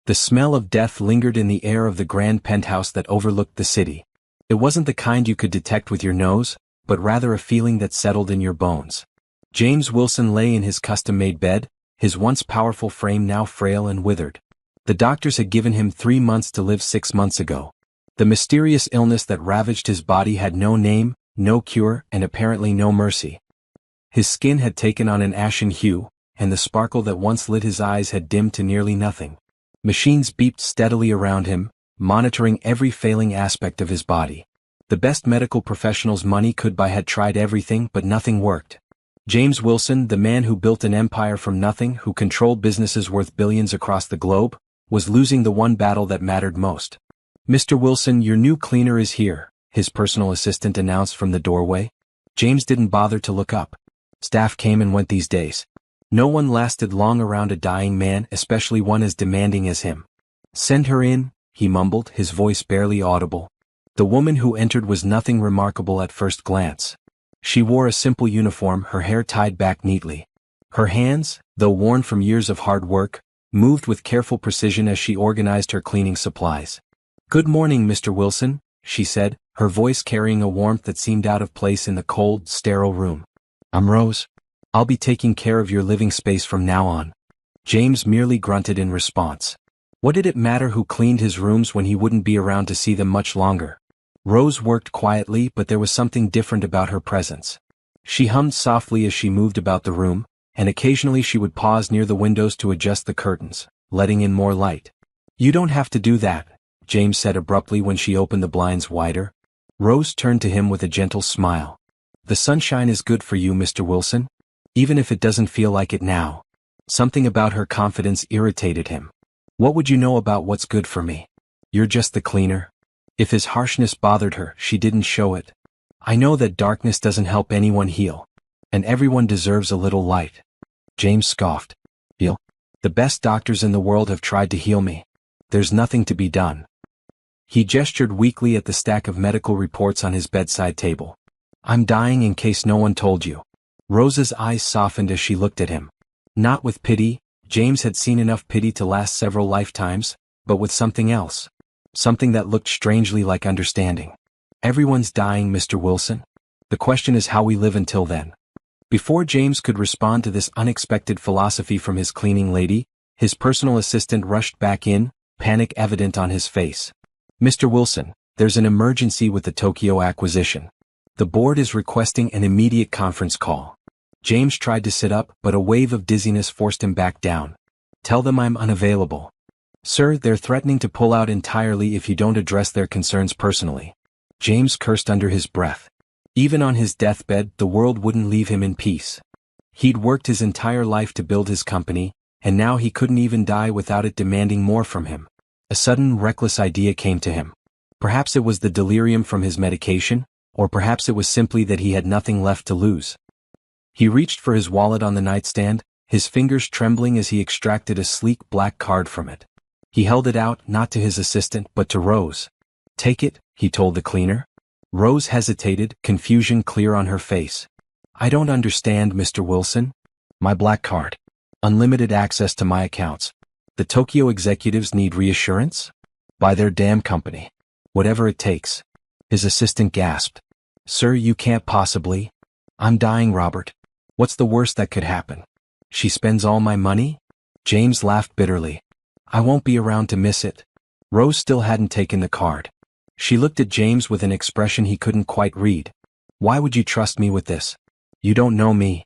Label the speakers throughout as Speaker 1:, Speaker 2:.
Speaker 1: The smell of death lingered in the air of the grand penthouse that overlooked the city. It wasn't the kind you could detect with your nose, but rather a feeling that settled in your bones. James Wilson lay in his custom-made bed, his once powerful frame now frail and withered. The doctors had given him 3 months to live 6 months ago. The mysterious illness that ravaged his body had no name, no cure, and apparently no mercy. His skin had taken on an ashen hue, and the sparkle that once lit his eyes had dimmed to nearly nothing. Machines beeped steadily around him, monitoring every failing aspect of his body. The best medical professionals money could buy had tried everything, but nothing worked. James Wilson, the man who built an empire from nothing, who controlled businesses worth billions across the globe, was losing the one battle that mattered most. "Mr. Wilson, your new cleaner is here," his personal assistant announced from the doorway. James didn't bother to look up. Staff came and went these days. No one lasted long around a dying man, especially one as demanding as him. "Send her in," he mumbled, his voice barely audible. The woman who entered was nothing remarkable at first glance. She wore a simple uniform, her hair tied back neatly. Her hands, though worn from years of hard work, moved with careful precision as she organized her cleaning supplies. "Good morning, Mr. Wilson," she said, her voice carrying a warmth that seemed out of place in the cold, sterile room. "I'm Rose. I'll be taking care of your living space from now on." James merely grunted in response. What did it matter who cleaned his rooms when he wouldn't be around to see them much longer? Rose worked quietly, but there was something different about her presence. She hummed softly as she moved about the room, and occasionally she would pause near the windows to adjust the curtains, letting in more light. "You don't have to do that," James said abruptly when she opened the blinds wider. Rose turned to him with a gentle smile. "The sunshine is good for you, Mr. Wilson. Even if it doesn't feel like it now." Something about her confidence irritated him. "What would you know about what's good for me? You're just the cleaner." If his harshness bothered her, she didn't show it. "I know that darkness doesn't help anyone heal. And everyone deserves a little light." James scoffed. "Heal? The best doctors in the world have tried to heal me. There's nothing to be done." He gestured weakly at the stack of medical reports on his bedside table. "I'm dying in case no one told you." Rose's eyes softened as she looked at him. Not with pity, James had seen enough pity to last several lifetimes, but with something else. Something that looked strangely like understanding. "Everyone's dying, Mr. Wilson. The question is how we live until then." Before James could respond to this unexpected philosophy from his cleaning lady, his personal assistant rushed back in, panic evident on his face. "Mr. Wilson, there's an emergency with the Tokyo acquisition. The board is requesting an immediate conference call." James tried to sit up, but a wave of dizziness forced him back down. "Tell them I'm unavailable." "Sir, they're threatening to pull out entirely if you don't address their concerns personally." James cursed under his breath. Even on his deathbed, the world wouldn't leave him in peace. He'd worked his entire life to build his company, and now he couldn't even die without it demanding more from him. A sudden, reckless idea came to him. Perhaps it was the delirium from his medication, or perhaps it was simply that he had nothing left to lose. He reached for his wallet on the nightstand, his fingers trembling as he extracted a sleek black card from it. He held it out, not to his assistant, but to Rose. "Take it," he told the cleaner. Rose hesitated, confusion clear on her face. "I don't understand, Mr. Wilson." "My black card. Unlimited access to my accounts. The Tokyo executives need reassurance? By their damn company. Whatever it takes." His assistant gasped. "Sir, you can't possibly." "I'm dying, Robert. What's the worst that could happen? She spends all my money?" James laughed bitterly. "I won't be around to miss it." Rose still hadn't taken the card. She looked at James with an expression he couldn't quite read. "Why would you trust me with this? You don't know me."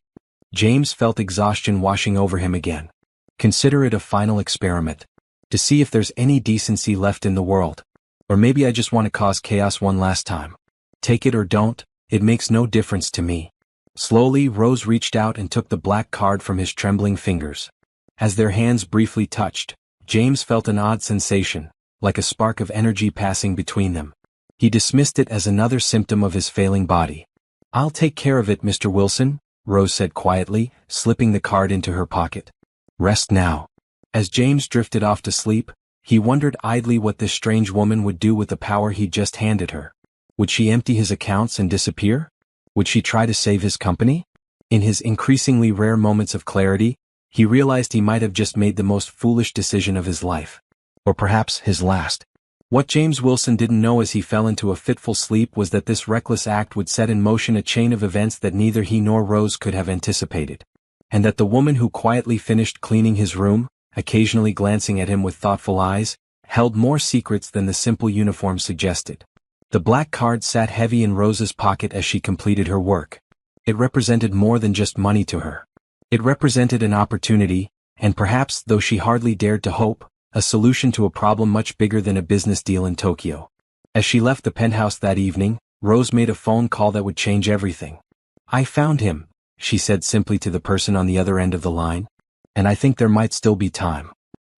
Speaker 1: James felt exhaustion washing over him again. "Consider it a final experiment. To see if there's any decency left in the world. Or maybe I just want to cause chaos one last time. Take it or don't, it makes no difference to me." Slowly, Rose reached out and took the black card from his trembling fingers. As their hands briefly touched, James felt an odd sensation, like a spark of energy passing between them. He dismissed it as another symptom of his failing body. "I'll take care of it, Mr. Wilson," Rose said quietly, slipping the card into her pocket. "Rest now." As James drifted off to sleep, he wondered idly what this strange woman would do with the power he'd just handed her. Would she empty his accounts and disappear? Would she try to save his company? In his increasingly rare moments of clarity, he realized he might have just made the most foolish decision of his life. Or perhaps his last. What James Wilson didn't know as he fell into a fitful sleep was that this reckless act would set in motion a chain of events that neither he nor Rose could have anticipated. And that the woman who quietly finished cleaning his room, occasionally glancing at him with thoughtful eyes, held more secrets than the simple uniform suggested. The black card sat heavy in Rose's pocket as she completed her work. It represented more than just money to her. It represented an opportunity, and perhaps, though she hardly dared to hope, a solution to a problem much bigger than a business deal in Tokyo. As she left the penthouse that evening, Rose made a phone call that would change everything. "I found him," she said simply to the person on the other end of the line. "And I think there might still be time."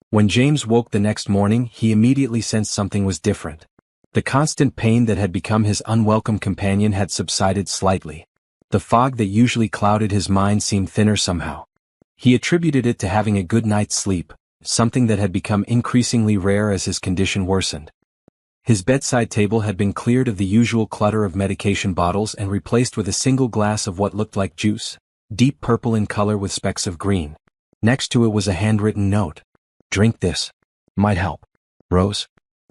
Speaker 1: When James woke the next morning, he immediately sensed something was different. The constant pain that had become his unwelcome companion had subsided slightly. The fog that usually clouded his mind seemed thinner somehow. He attributed it to having a good night's sleep, something that had become increasingly rare as his condition worsened. His bedside table had been cleared of the usual clutter of medication bottles and replaced with a single glass of what looked like juice, deep purple in color with specks of green. Next to it was a handwritten note. "Drink this. Might help. Rose."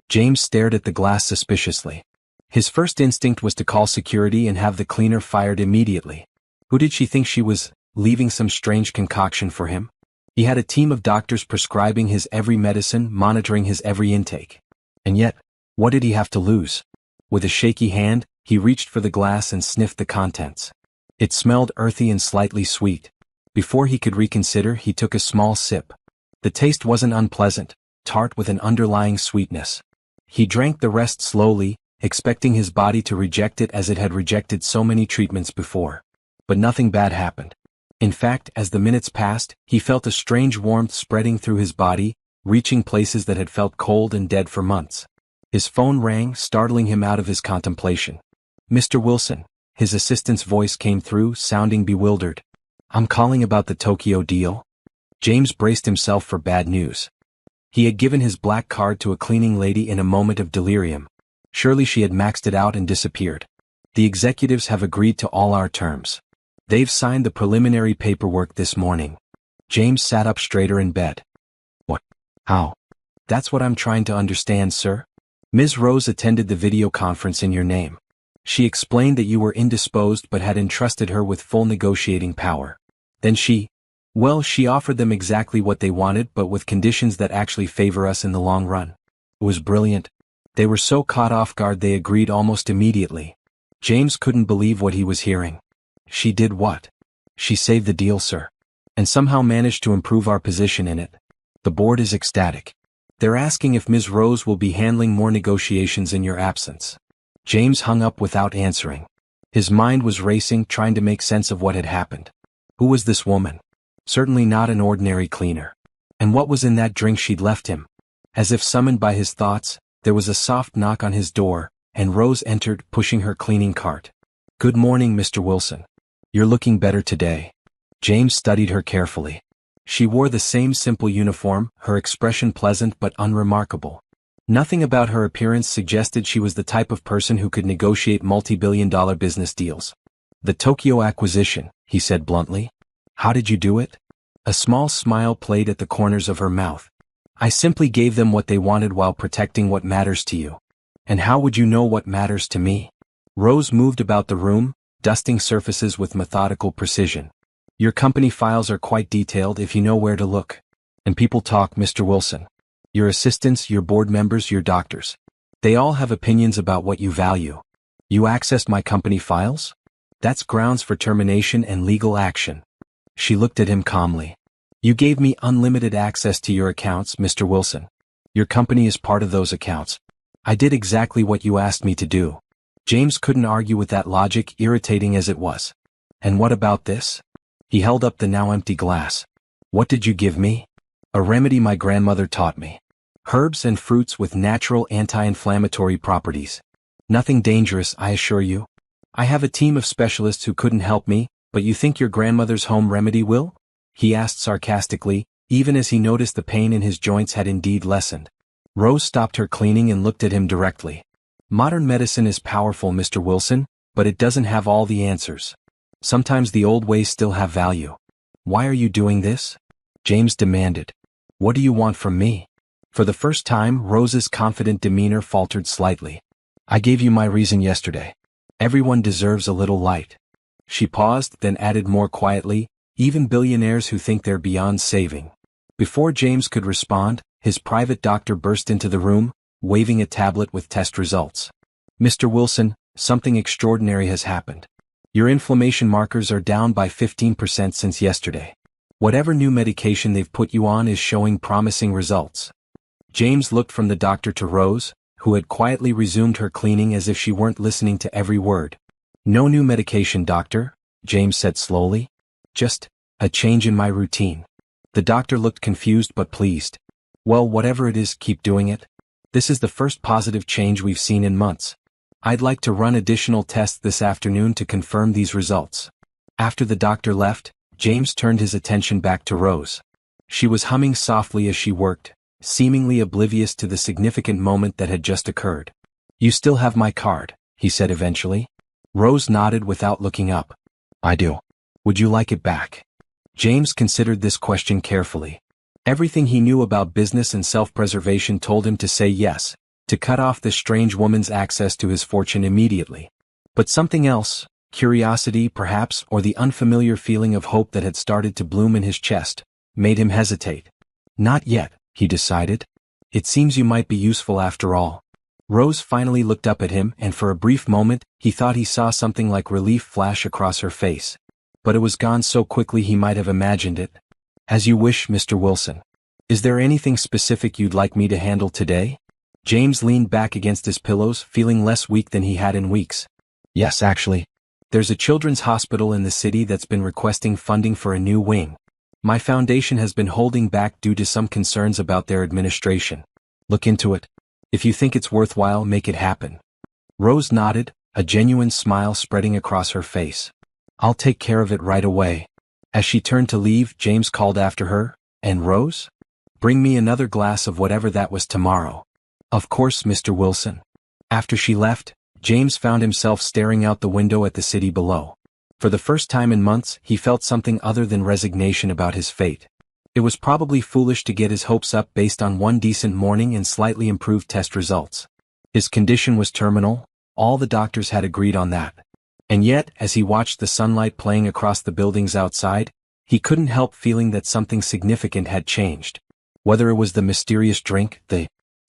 Speaker 1: James stared at the glass suspiciously. His first instinct was to call security and have the cleaner fired immediately. Who did she think she was, leaving some strange concoction for him? He had a team of doctors prescribing his every medicine, monitoring his every intake. And yet, what did he have to lose? With a shaky hand, he reached for the glass and sniffed the contents. It smelled earthy and slightly sweet. Before he could reconsider, he took a small sip. The taste wasn't unpleasant, tart with an underlying sweetness. He drank the rest slowly, expecting his body to reject it as it had rejected so many treatments before. But nothing bad happened. In fact, as the minutes passed, he felt a strange warmth spreading through his body, reaching places that had felt cold and dead for months. His phone rang, startling him out of his contemplation. "Mr. Wilson," his assistant's voice came through, sounding bewildered. "I'm calling about the Tokyo deal." James braced himself for bad news. He had given his black card to a cleaning lady in a moment of delirium. Surely she had maxed it out and disappeared. "The executives have agreed to all our terms. They've signed the preliminary paperwork this morning." James sat up straighter in bed. "What? How?" "That's what I'm trying to understand, sir. Ms. Rose attended the video conference in your name. She explained that you were indisposed but had entrusted her with full negotiating power. Then she offered them exactly what they wanted but with conditions that actually favor us in the long run. It was brilliant. They were so caught off guard they agreed almost immediately." James couldn't believe what he was hearing. "She did what?" "She saved the deal, sir. And somehow managed to improve our position in it. The board is ecstatic. They're asking if Ms. Rose will be handling more negotiations in your absence." James hung up without answering. His mind was racing, trying to make sense of what had happened. Who was this woman? Certainly not an ordinary cleaner. And what was in that drink she'd left him? As if summoned by his thoughts, there was a soft knock on his door, and Rose entered, pushing her cleaning cart. "Good morning, Mr. Wilson. You're looking better today." James studied her carefully. She wore the same simple uniform, her expression pleasant but unremarkable. Nothing about her appearance suggested she was the type of person who could negotiate multi-billion-dollar business deals. "The Tokyo acquisition," he said bluntly. "How did you do it?" A small smile played at the corners of her mouth. "I simply gave them what they wanted while protecting what matters to you." "And how would you know what matters to me?" Rose moved about the room, dusting surfaces with methodical precision. "Your company files are quite detailed if you know where to look. And people talk, Mr. Wilson. Your assistants, your board members, your doctors. They all have opinions about what you value. You accessed my company files? That's grounds for termination and legal action." She looked at him calmly. "You gave me unlimited access to your accounts, Mr. Wilson. Your company is part of those accounts. I did exactly what you asked me to do." James couldn't argue with that logic, irritating as it was. "And what about this?" He held up the now empty glass. "What did you give me?" "A remedy my grandmother taught me. Herbs and fruits with natural anti-inflammatory properties. Nothing dangerous, I assure you. I have a team of specialists who couldn't help me, but you think your grandmother's home remedy will?" he asked sarcastically, even as he noticed the pain in his joints had indeed lessened. Rose stopped her cleaning and looked at him directly. "Modern medicine is powerful, Mr. Wilson, but it doesn't have all the answers. Sometimes the old ways still have value." "Why are you doing this?" James demanded. "What do you want from me?" For the first time, Rose's confident demeanor faltered slightly. I gave you my reason yesterday. Everyone deserves a little light. She paused, then added more quietly, even billionaires who think they're beyond saving. Before James could respond, his private doctor burst into the room, waving a tablet with test results. Mr. Wilson, something extraordinary has happened. Your inflammation markers are down by 15% since yesterday. Whatever new medication they've put you on is showing promising results. James looked from the doctor to Rose, who had quietly resumed her cleaning as if she weren't listening to every word. No new medication, doctor, James said slowly. Just a change in my routine. The doctor looked confused but pleased. Well, whatever it is, keep doing it. This is the first positive change we've seen in months. I'd like to run additional tests this afternoon to confirm these results. After the doctor left, James turned his attention back to Rose. She was humming softly as she worked, seemingly oblivious to the significant moment that had just occurred. You still have my card, he said eventually. Rose nodded without looking up. I do. Would you like it back? James considered this question carefully. Everything he knew about business and self-preservation told him to say yes, to cut off this strange woman's access to his fortune immediately. But something else, curiosity perhaps, or the unfamiliar feeling of hope that had started to bloom in his chest, made him hesitate. Not yet, he decided. It seems you might be useful after all. Rose finally looked up at him, and for a brief moment, he thought he saw something like relief flash across her face. But it was gone so quickly he might have imagined it. As you wish, Mr. Wilson. Is there anything specific you'd like me to handle today? James leaned back against his pillows, feeling less weak than he had in weeks. Yes, actually. There's a children's hospital in the city that's been requesting funding for a new wing. My foundation has been holding back due to some concerns about their administration. Look into it. If you think it's worthwhile, make it happen. Rose nodded, a genuine smile spreading across her face. I'll take care of it right away. As she turned to leave, James called after her, and Rose? Bring me another glass of whatever that was tomorrow. Of course, Mr. Wilson. After she left, James found himself staring out the window at the city below. For the first time in months, he felt something other than resignation about his fate. It was probably foolish to get his hopes up based on one decent morning and slightly improved test results. His condition was terminal, all the doctors had agreed on that. And yet, as he watched the sunlight playing across the buildings outside, he couldn't help feeling that something significant had changed. Whether it was the mysterious drink, the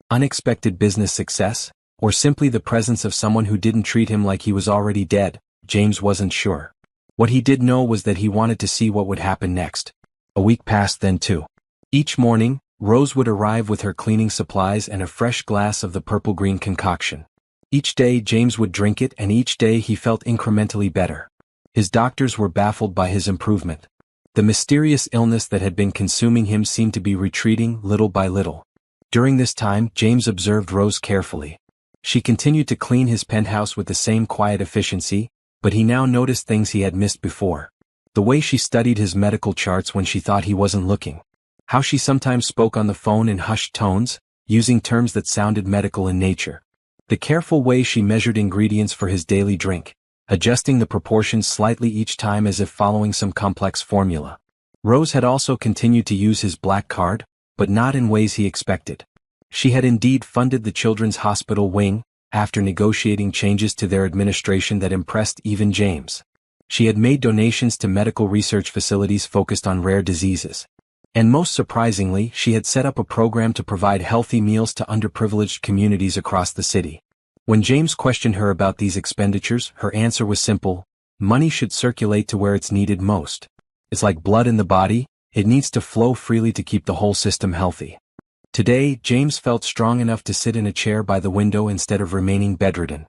Speaker 1: unexpected business success, or simply the presence of someone who didn't treat him like he was already dead, James wasn't sure. What he did know was that he wanted to see what would happen next. A week passed then too. Each morning, Rose would arrive with her cleaning supplies and a fresh glass of the purple-green concoction. Each day James would drink it, and each day he felt incrementally better. His doctors were baffled by his improvement. The mysterious illness that had been consuming him seemed to be retreating little by little. During this time, James observed Rose carefully. She continued to clean his penthouse with the same quiet efficiency, but he now noticed things he had missed before. The way she studied his medical charts when she thought he wasn't looking. How she sometimes spoke on the phone in hushed tones, using terms that sounded medical in nature. The careful way she measured ingredients for his daily drink, adjusting the proportions slightly each time as if following some complex formula. Rose had also continued to use his black card, but not in ways he expected. She had indeed funded the children's hospital wing, after negotiating changes to their administration that impressed even James. She had made donations to medical research facilities focused on rare diseases. And most surprisingly, she had set up a program to provide healthy meals to underprivileged communities across the city. When James questioned her about these expenditures, her answer was simple: money should circulate to where it's needed most. It's like blood in the body, it needs to flow freely to keep the whole system healthy. Today, James felt strong enough to sit in a chair by the window instead of remaining bedridden.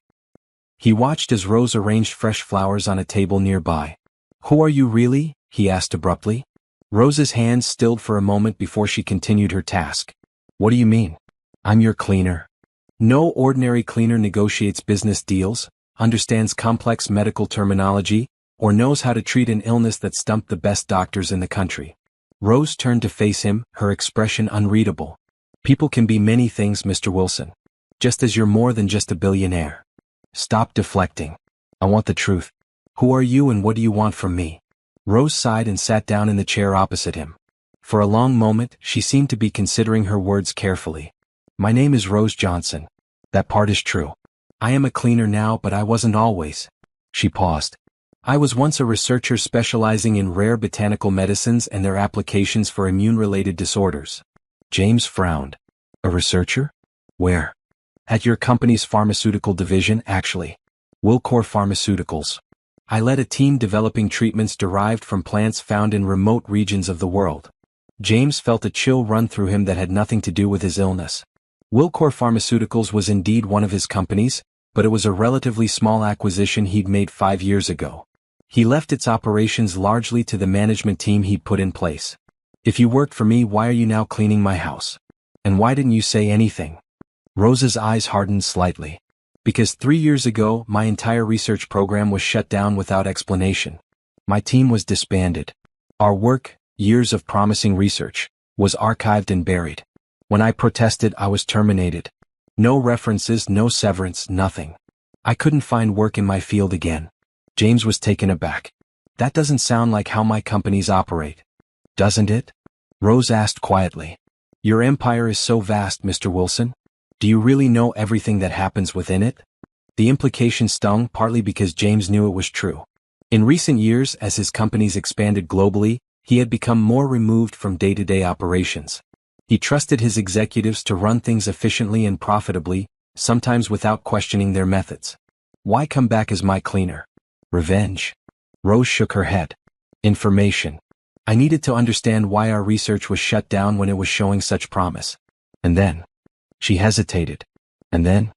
Speaker 1: He watched as Rose arranged fresh flowers on a table nearby. "Who are you really?" he asked abruptly. Rose's hands stilled for a moment before she continued her task. "What do you mean?" "I'm your cleaner." No ordinary cleaner negotiates business deals, understands complex medical terminology, or knows how to treat an illness that stumped the best doctors in the country. Rose turned to face him, her expression unreadable. "People can be many things, Mr. Wilson. Just as you're more than just a billionaire. Stop deflecting. I want the truth. Who are you and what do you want from me?" Rose sighed and sat down in the chair opposite him. For a long moment, she seemed to be considering her words carefully. My name is Rose Johnson. That part is true. I am a cleaner now, but I wasn't always. She paused. I was once a researcher specializing in rare botanical medicines and their applications for immune-related disorders. James frowned. A researcher? Where? At your company's pharmaceutical division, actually. Wilcor Pharmaceuticals. I led a team developing treatments derived from plants found in remote regions of the world. James felt a chill run through him that had nothing to do with his illness. Wilcor Pharmaceuticals was indeed one of his companies, but it was a relatively small acquisition he'd made 5 years ago. He left its operations largely to the management team he'd put in place. If you worked for me, why are you now cleaning my house? And why didn't you say anything? Rose's eyes hardened slightly. Because 3 years ago, my entire research program was shut down without explanation. My team was disbanded. Our work, years of promising research, was archived and buried. When I protested, I was terminated. No references, no severance, nothing. I couldn't find work in my field again. James was taken aback. That doesn't sound like how my companies operate. Doesn't it? Rose asked quietly. Your empire is so vast, Mr. Wilson. Do you really know everything that happens within it? The implication stung, partly because James knew it was true. In recent years, as his companies expanded globally, he had become more removed from day-to-day operations. He trusted his executives to run things efficiently and profitably, sometimes without questioning their methods. Why come back as my cleaner? Revenge? Rose shook her head. Information. I needed to understand why our research was shut down when it was showing such promise. And then. She hesitated. And then?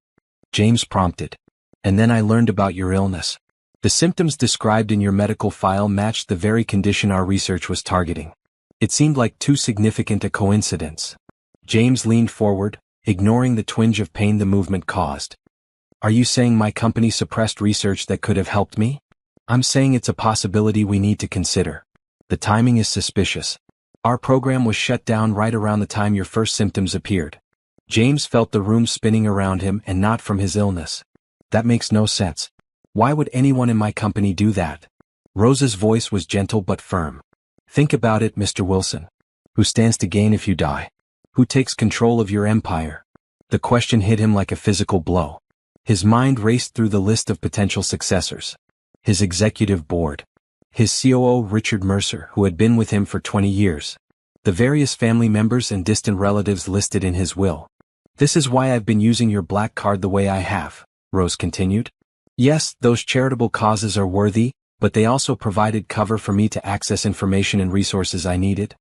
Speaker 1: James prompted. And then I learned about your illness. The symptoms described in your medical file matched the very condition our research was targeting. It seemed like too significant a coincidence. James leaned forward, ignoring the twinge of pain the movement caused. Are you saying my company suppressed research that could have helped me? I'm saying it's a possibility we need to consider. The timing is suspicious. Our program was shut down right around the time your first symptoms appeared. James felt the room spinning around him, and not from his illness. That makes no sense. Why would anyone in my company do that? Rose's voice was gentle but firm. Think about it, Mr. Wilson. Who stands to gain if you die? Who takes control of your empire? The question hit him like a physical blow. His mind raced through the list of potential successors. His executive board. His COO Richard Mercer, who had been with him for 20 years. The various family members and distant relatives listed in his will. This is why I've been using your black card the way I have, Rose continued. Yes, those charitable causes are worthy, but they also provided cover for me to access information and resources I needed.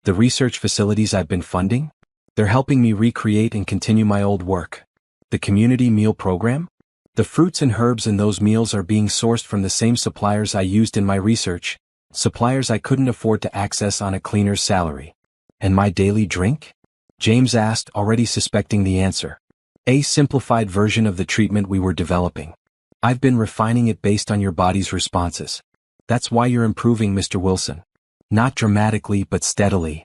Speaker 1: The research facilities I've been funding? They're helping me recreate and continue my old work. The community meal program? The fruits and herbs in those meals are being sourced from the same suppliers I used in my research, suppliers I couldn't afford to access on a cleaner's salary. And my daily drink? James asked, already suspecting the answer. A simplified version of the treatment we were developing. I've been refining it based on your body's responses. That's why you're improving, Mr. Wilson. Not dramatically, but steadily.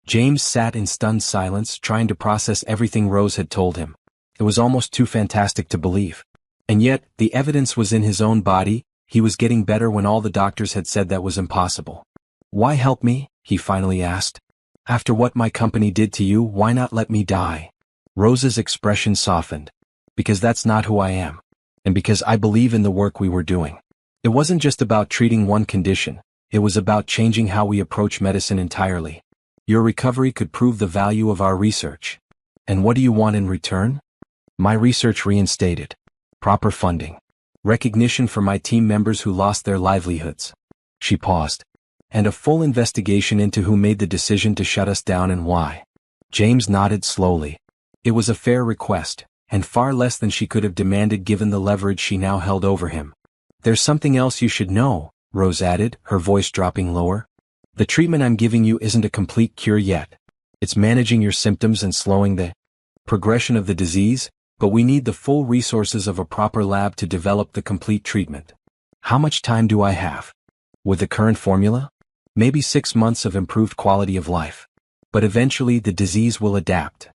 Speaker 1: James sat in stunned silence, trying to process everything Rose had told him. It was almost too fantastic to believe. And yet, the evidence was in his own body. He was getting better when all the doctors had said that was impossible. Why help me? He finally asked. After what my company did to you, why not let me die? Rose's expression softened. Because that's not who I am. And because I believe in the work we were doing. It wasn't just about treating one condition. It was about changing how we approach medicine entirely. Your recovery could prove the value of our research. And what do you want in return? My research reinstated. Proper funding. Recognition for my team members who lost their livelihoods. She paused. And a full investigation into who made the decision to shut us down and why. James nodded slowly. It was a fair request, and far less than she could have demanded given the leverage she now held over him. There's something else you should know, Rose added, her voice dropping lower. The treatment I'm giving you isn't a complete cure yet. It's managing your symptoms and slowing the progression of the disease, but we need the full resources of a proper lab to develop the complete treatment. How much time do I have? With the current formula? Maybe 6 months of improved quality of life. But eventually the disease will adapt.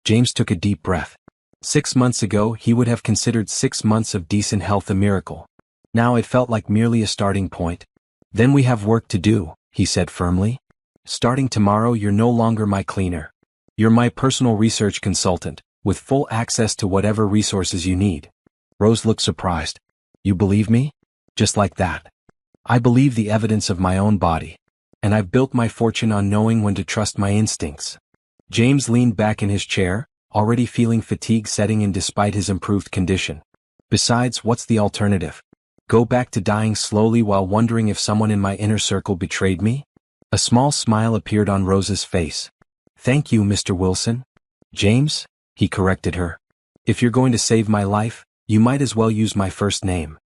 Speaker 1: James took a deep breath. 6 months ago he would have considered 6 months of decent health a miracle. Now it felt like merely a starting point. Then we have work to do, he said firmly. Starting tomorrow you're no longer my cleaner. You're my personal research consultant, with full access to whatever resources you need. Rose looked surprised. You believe me? Just like that. I believe the evidence of my own body. And I've built my fortune on knowing when to trust my instincts. James leaned back in his chair, already feeling fatigue setting in despite his improved condition. Besides, what's the alternative? Go back to dying slowly while wondering if someone in my inner circle betrayed me? A small smile appeared on Rose's face. Thank you, Mr. Wilson. James, he corrected her. If you're going to save my life, you might as well use my first name.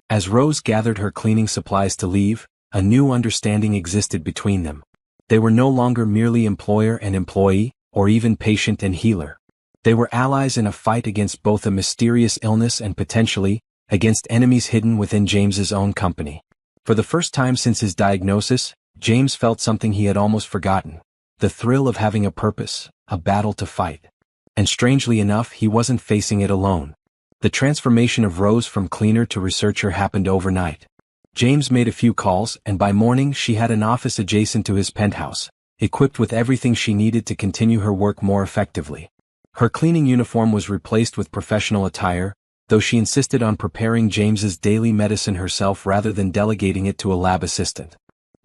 Speaker 1: As Rose gathered her cleaning supplies to leave, a new understanding existed between them. They were no longer merely employer and employee, or even patient and healer. They were allies in a fight against both a mysterious illness and potentially, against enemies hidden within James's own company. For the first time since his diagnosis, James felt something he had almost forgotten. The thrill of having a purpose, a battle to fight. And strangely enough, he wasn't facing it alone. The transformation of Rose from cleaner to researcher happened overnight. James made a few calls, and by morning she had an office adjacent to his penthouse, equipped with everything she needed to continue her work more effectively. Her cleaning uniform was replaced with professional attire, though she insisted on preparing James's daily medicine herself rather than delegating it to a lab assistant.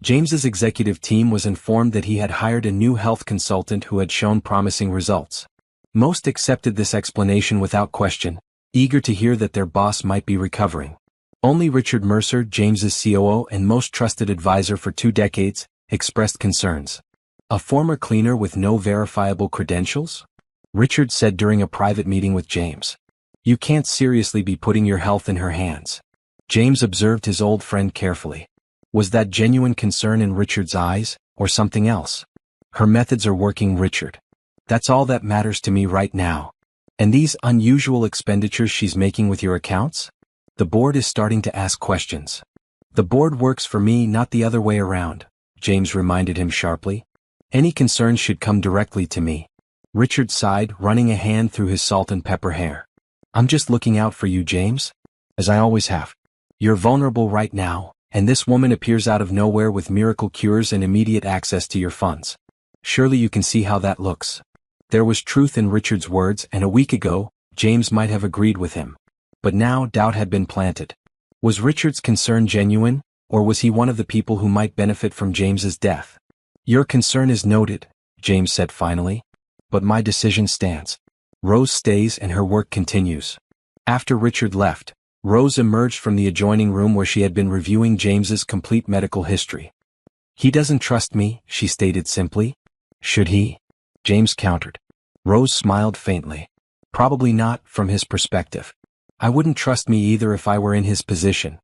Speaker 1: James's executive team was informed that he had hired a new health consultant who had shown promising results. Most accepted this explanation without question, eager to hear that their boss might be recovering. Only Richard Mercer, James's COO and most trusted advisor for 2 decades, expressed concerns. A former cleaner with no verifiable credentials? Richard said during a private meeting with James. You can't seriously be putting your health in her hands. James observed his old friend carefully. Was that genuine concern in Richard's eyes, or something else? Her methods are working, Richard. That's all that matters to me right now. And these unusual expenditures she's making with your accounts? The board is starting to ask questions. The board works for me, not the other way around, James reminded him sharply. Any concerns should come directly to me. Richard sighed, running a hand through his salt and pepper hair. I'm just looking out for you, James. As I always have. You're vulnerable right now, and this woman appears out of nowhere with miracle cures and immediate access to your funds. Surely you can see how that looks. There was truth in Richard's words, and a week ago, James might have agreed with him. But now doubt had been planted. Was Richard's concern genuine, or was he one of the people who might benefit from James's death? Your concern is noted, James said finally. But my decision stands. Rose stays and her work continues. After Richard left, Rose emerged from the adjoining room where she had been reviewing James's complete medical history. He doesn't trust me, she stated simply. Should he? James countered. Rose smiled faintly. Probably not, from his perspective. I wouldn't trust me either if I were in his position.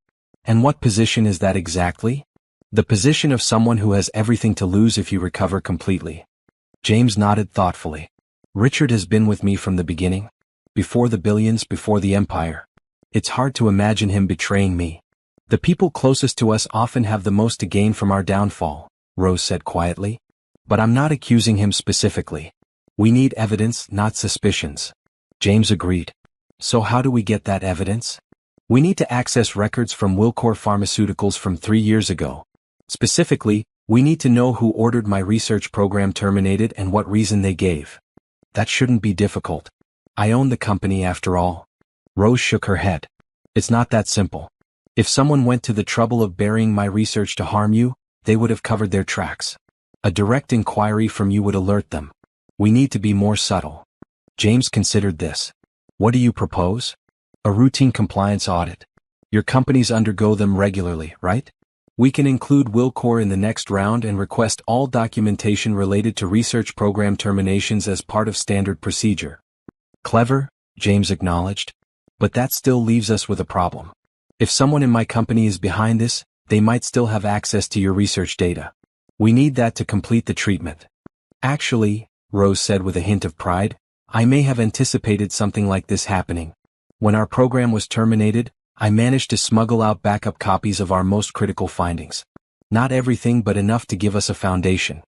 Speaker 1: And what position is that exactly? The position of someone who has everything to lose if you recover completely. James nodded thoughtfully. Richard has been with me from the beginning. Before the billions, before the empire. It's hard to imagine him betraying me. The people closest to us often have the most to gain from our downfall, Rose said quietly. But I'm not accusing him specifically. We need evidence, not suspicions. James agreed. So how do we get that evidence? We need to access records from Wilcor Pharmaceuticals from 3 years ago. Specifically, we need to know who ordered my research program terminated and what reason they gave. That shouldn't be difficult. I own the company after all. Rose shook her head. It's not that simple. If someone went to the trouble of burying my research to harm you, they would have covered their tracks. A direct inquiry from you would alert them. We need to be more subtle. James considered this. What do you propose? A routine compliance audit. Your companies undergo them regularly, right? We can include Wilcor in the next round and request all documentation related to research program terminations as part of standard procedure. Clever, James acknowledged. But that still leaves us with a problem. If someone in my company is behind this, they might still have access to your research data. We need that to complete the treatment. Actually, Rose said with a hint of pride, I may have anticipated something like this happening. When our program was terminated, I managed to smuggle out backup copies of our most critical findings. Not everything, but enough to give us a foundation.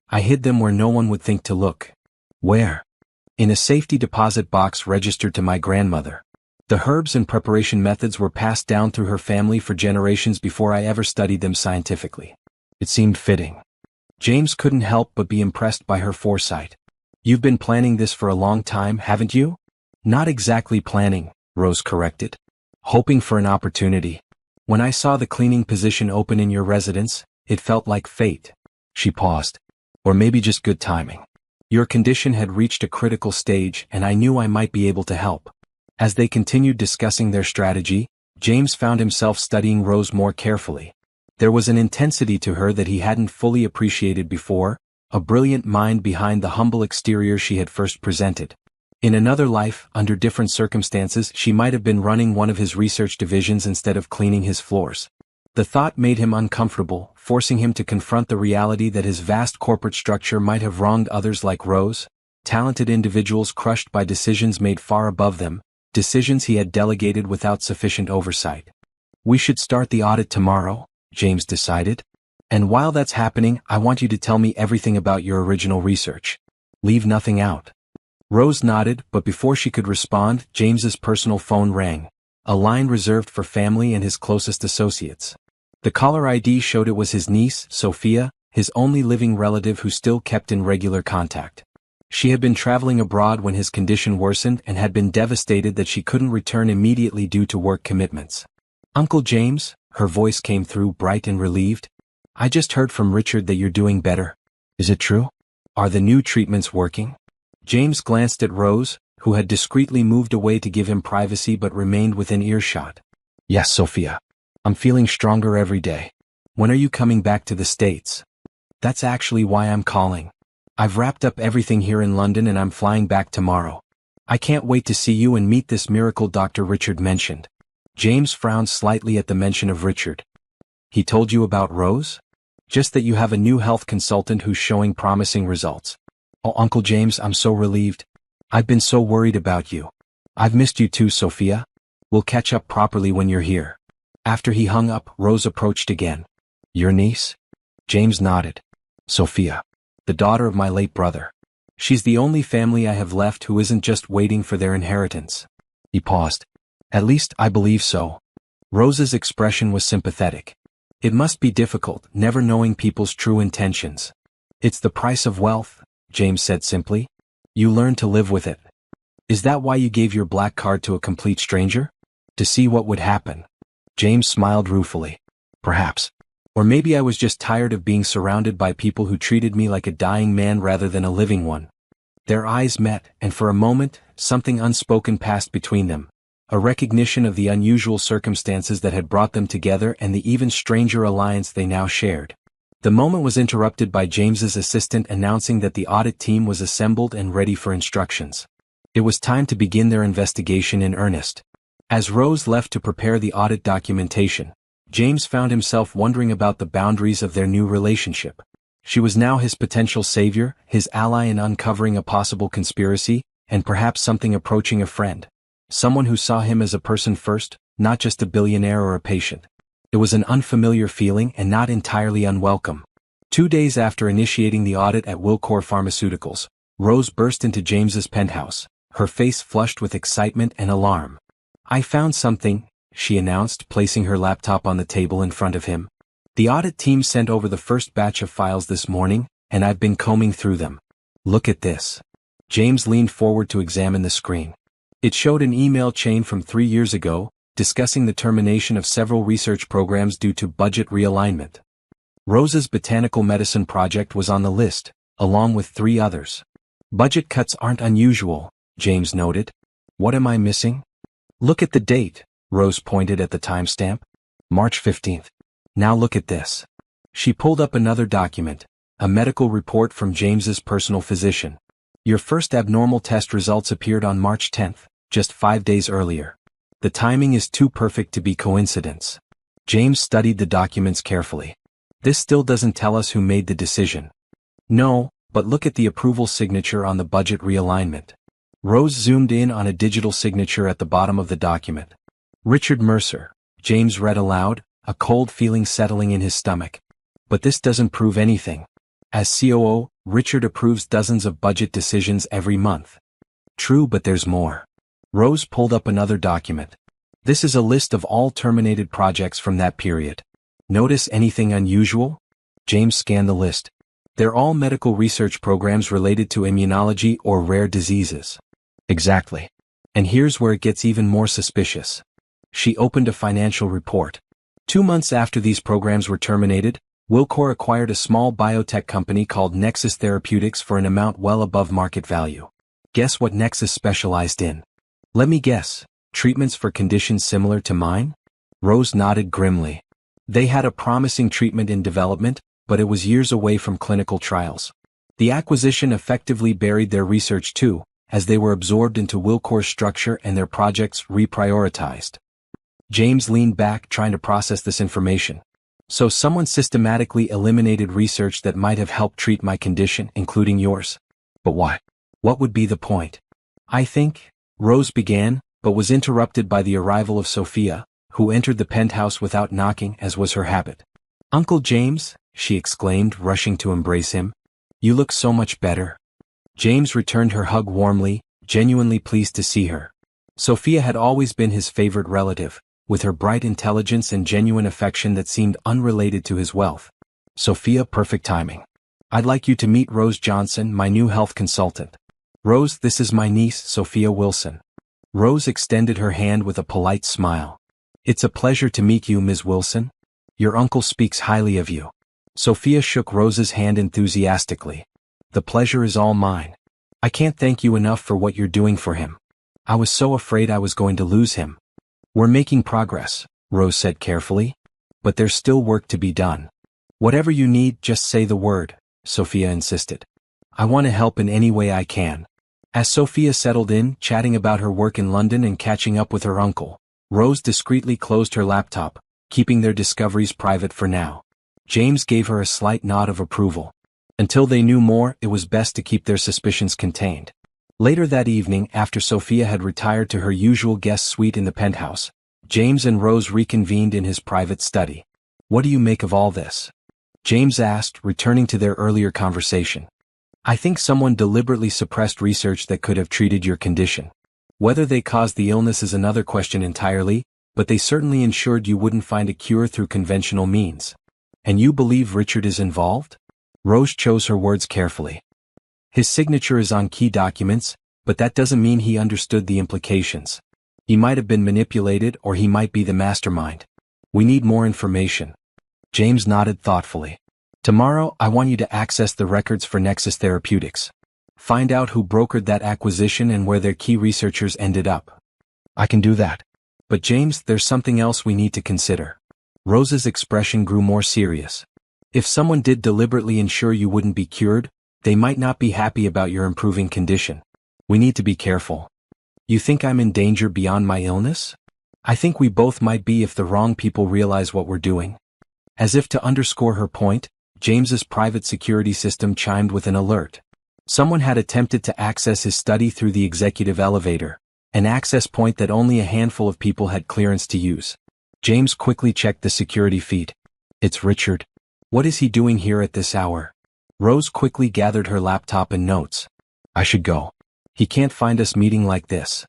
Speaker 1: I hid them where no one would think to look. Where? In a safety deposit box registered to my grandmother. The herbs and preparation methods were passed down through her family for generations before I ever studied them scientifically. It seemed fitting. James couldn't help but be impressed by her foresight. You've been planning this for a long time, haven't you? Not exactly planning, Rose corrected. Hoping for an opportunity. When I saw the cleaning position open in your residence, it felt like fate. She paused. Or maybe just good timing. Your condition had reached a critical stage and I knew I might be able to help. As they continued discussing their strategy, James found himself studying Rose more carefully. There was an intensity to her that he hadn't fully appreciated before, a brilliant mind behind the humble exterior she had first presented. In another life, under different circumstances, she might have been running one of his research divisions instead of cleaning his floors. The thought made him uncomfortable, forcing him to confront the reality that his vast corporate structure might have wronged others like Rose, talented individuals crushed by decisions made far above them, decisions he had delegated without sufficient oversight. We should start the audit tomorrow, James decided. And while that's happening, I want you to tell me everything about your original research. Leave nothing out. Rose nodded, but before she could respond, James's personal phone rang. A line reserved for family and his closest associates. The caller ID showed it was his niece, Sophia, his only living relative who still kept in regular contact. She had been traveling abroad when his condition worsened and had been devastated that she couldn't return immediately due to work commitments. Uncle James, her voice came through bright and relieved. I just heard from Richard that you're doing better. Is it true? Are the new treatments working? James glanced at Rose, who had discreetly moved away to give him privacy but remained within earshot. Yes, Sophia. I'm feeling stronger every day. When are you coming back to the States? That's actually why I'm calling. I've wrapped up everything here in London and I'm flying back tomorrow. I can't wait to see you and meet this miracle Dr. Richard mentioned. James frowned slightly at the mention of Richard. He told you about Rose? Just that you have a new health consultant who's showing promising results. Oh, Uncle James, I'm so relieved. I've been so worried about you. I've missed you too, Sophia. We'll catch up properly when you're here. After he hung up, Rose approached again. Your niece? James nodded. Sophia. The daughter of my late brother. She's the only family I have left who isn't just waiting for their inheritance. He paused. At least, I believe so. Rose's expression was sympathetic. It must be difficult, never knowing people's true intentions. It's the price of wealth, James said simply. You learn to live with it. Is that why you gave your black card to a complete stranger? To see what would happen. James smiled ruefully. Perhaps. Or maybe I was just tired of being surrounded by people who treated me like a dying man rather than a living one. Their eyes met, and for a moment, something unspoken passed between them. A recognition of the unusual circumstances that had brought them together and the even stranger alliance they now shared. The moment was interrupted by James's assistant announcing that the audit team was assembled and ready for instructions. It was time to begin their investigation in earnest. As Rose left to prepare the audit documentation, James found himself wondering about the boundaries of their new relationship. She was now his potential savior, his ally in uncovering a possible conspiracy, and perhaps something approaching a friend. Someone who saw him as a person first, not just a billionaire or a patient. It was an unfamiliar feeling and not entirely unwelcome. 2 days after initiating the audit at Wilcor Pharmaceuticals, Rose burst into James's penthouse, her face flushed with excitement and alarm. I found something, she announced, placing her laptop on the table in front of him. The audit team sent over the first batch of files this morning, and I've been combing through them. Look at this. James leaned forward to examine the screen. It showed an email chain from 3 years ago, discussing the termination of several research programs due to budget realignment. Rose's botanical medicine project was on the list, along with 3 others. Budget cuts aren't unusual, James noted. What am I missing? Look at the date, Rose pointed at the timestamp. March 15th. Now look at this. She pulled up another document, a medical report from James's personal physician. Your first abnormal test results appeared on March 10th, just 5 days earlier. The timing is too perfect to be coincidence. James studied the documents carefully. This still doesn't tell us who made the decision. No, but look at the approval signature on the budget realignment. Rose zoomed in on a digital signature at the bottom of the document. Richard Mercer, James read aloud, a cold feeling settling in his stomach. But this doesn't prove anything. As COO, Richard approves dozens of budget decisions every month. True, but there's more. Rose pulled up another document. This is a list of all terminated projects from that period. Notice anything unusual? James scanned the list. They're all medical research programs related to immunology or rare diseases. Exactly. And here's where it gets even more suspicious. She opened a financial report. 2 months after these programs were terminated, Wilcor acquired a small biotech company called Nexus Therapeutics for an amount well above market value. Guess what Nexus specialized in? Let me guess. Treatments for conditions similar to mine? Rose nodded grimly. They had a promising treatment in development, but it was years away from clinical trials. The acquisition effectively buried their research too, as they were absorbed into Wilcor's structure and their projects reprioritized. James leaned back, trying to process this information. So someone systematically eliminated research that might have helped treat my condition, including yours. But why? What would be the point? I think, Rose began, but was interrupted by the arrival of Sophia, who entered the penthouse without knocking, as was her habit. "Uncle James," she exclaimed, rushing to embrace him. "You look so much better." James returned her hug warmly, genuinely pleased to see her. Sophia had always been his favorite relative, with her bright intelligence and genuine affection that seemed unrelated to his wealth. Sophia, perfect timing. "I'd like you to meet Rose Johnson, my new health consultant. Rose, this is my niece, Sophia Wilson." Rose extended her hand with a polite smile. "It's a pleasure to meet you, Ms. Wilson. Your uncle speaks highly of you." Sophia shook Rose's hand enthusiastically. "The pleasure is all mine. I can't thank you enough for what you're doing for him. I was so afraid I was going to lose him." "We're making progress," Rose said carefully. "But there's still work to be done." "Whatever you need, just say the word," Sophia insisted. "I want to help in any way I can." As Sophia settled in, chatting about her work in London and catching up with her uncle, Rose discreetly closed her laptop, keeping their discoveries private for now. James gave her a slight nod of approval. Until they knew more, it was best to keep their suspicions contained. Later that evening, after Sophia had retired to her usual guest suite in the penthouse, James and Rose reconvened in his private study. "What do you make of all this?" James asked, returning to their earlier conversation. "I think someone deliberately suppressed research that could have treated your condition. Whether they caused the illness is another question entirely, but they certainly ensured you wouldn't find a cure through conventional means. And you believe Richard is involved?" Rose chose her words carefully. "His signature is on key documents, but that doesn't mean he understood the implications. He might have been manipulated, or he might be the mastermind. We need more information." James nodded thoughtfully. "Tomorrow, I want you to access the records for Nexus Therapeutics. Find out who brokered that acquisition and where their key researchers ended up." "I can do that. But James, there's something else we need to consider." Rose's expression grew more serious. "If someone did deliberately ensure you wouldn't be cured, they might not be happy about your improving condition. We need to be careful." "You think I'm in danger beyond my illness?" "I think we both might be if the wrong people realize what we're doing." As if to underscore her point, James's private security system chimed with an alert. Someone had attempted to access his study through the executive elevator, an access point that only a handful of people had clearance to use. James quickly checked the security feed. "It's Richard. What is he doing here at this hour?" Rose quickly gathered her laptop and notes. "I should go. He can't find us meeting like this."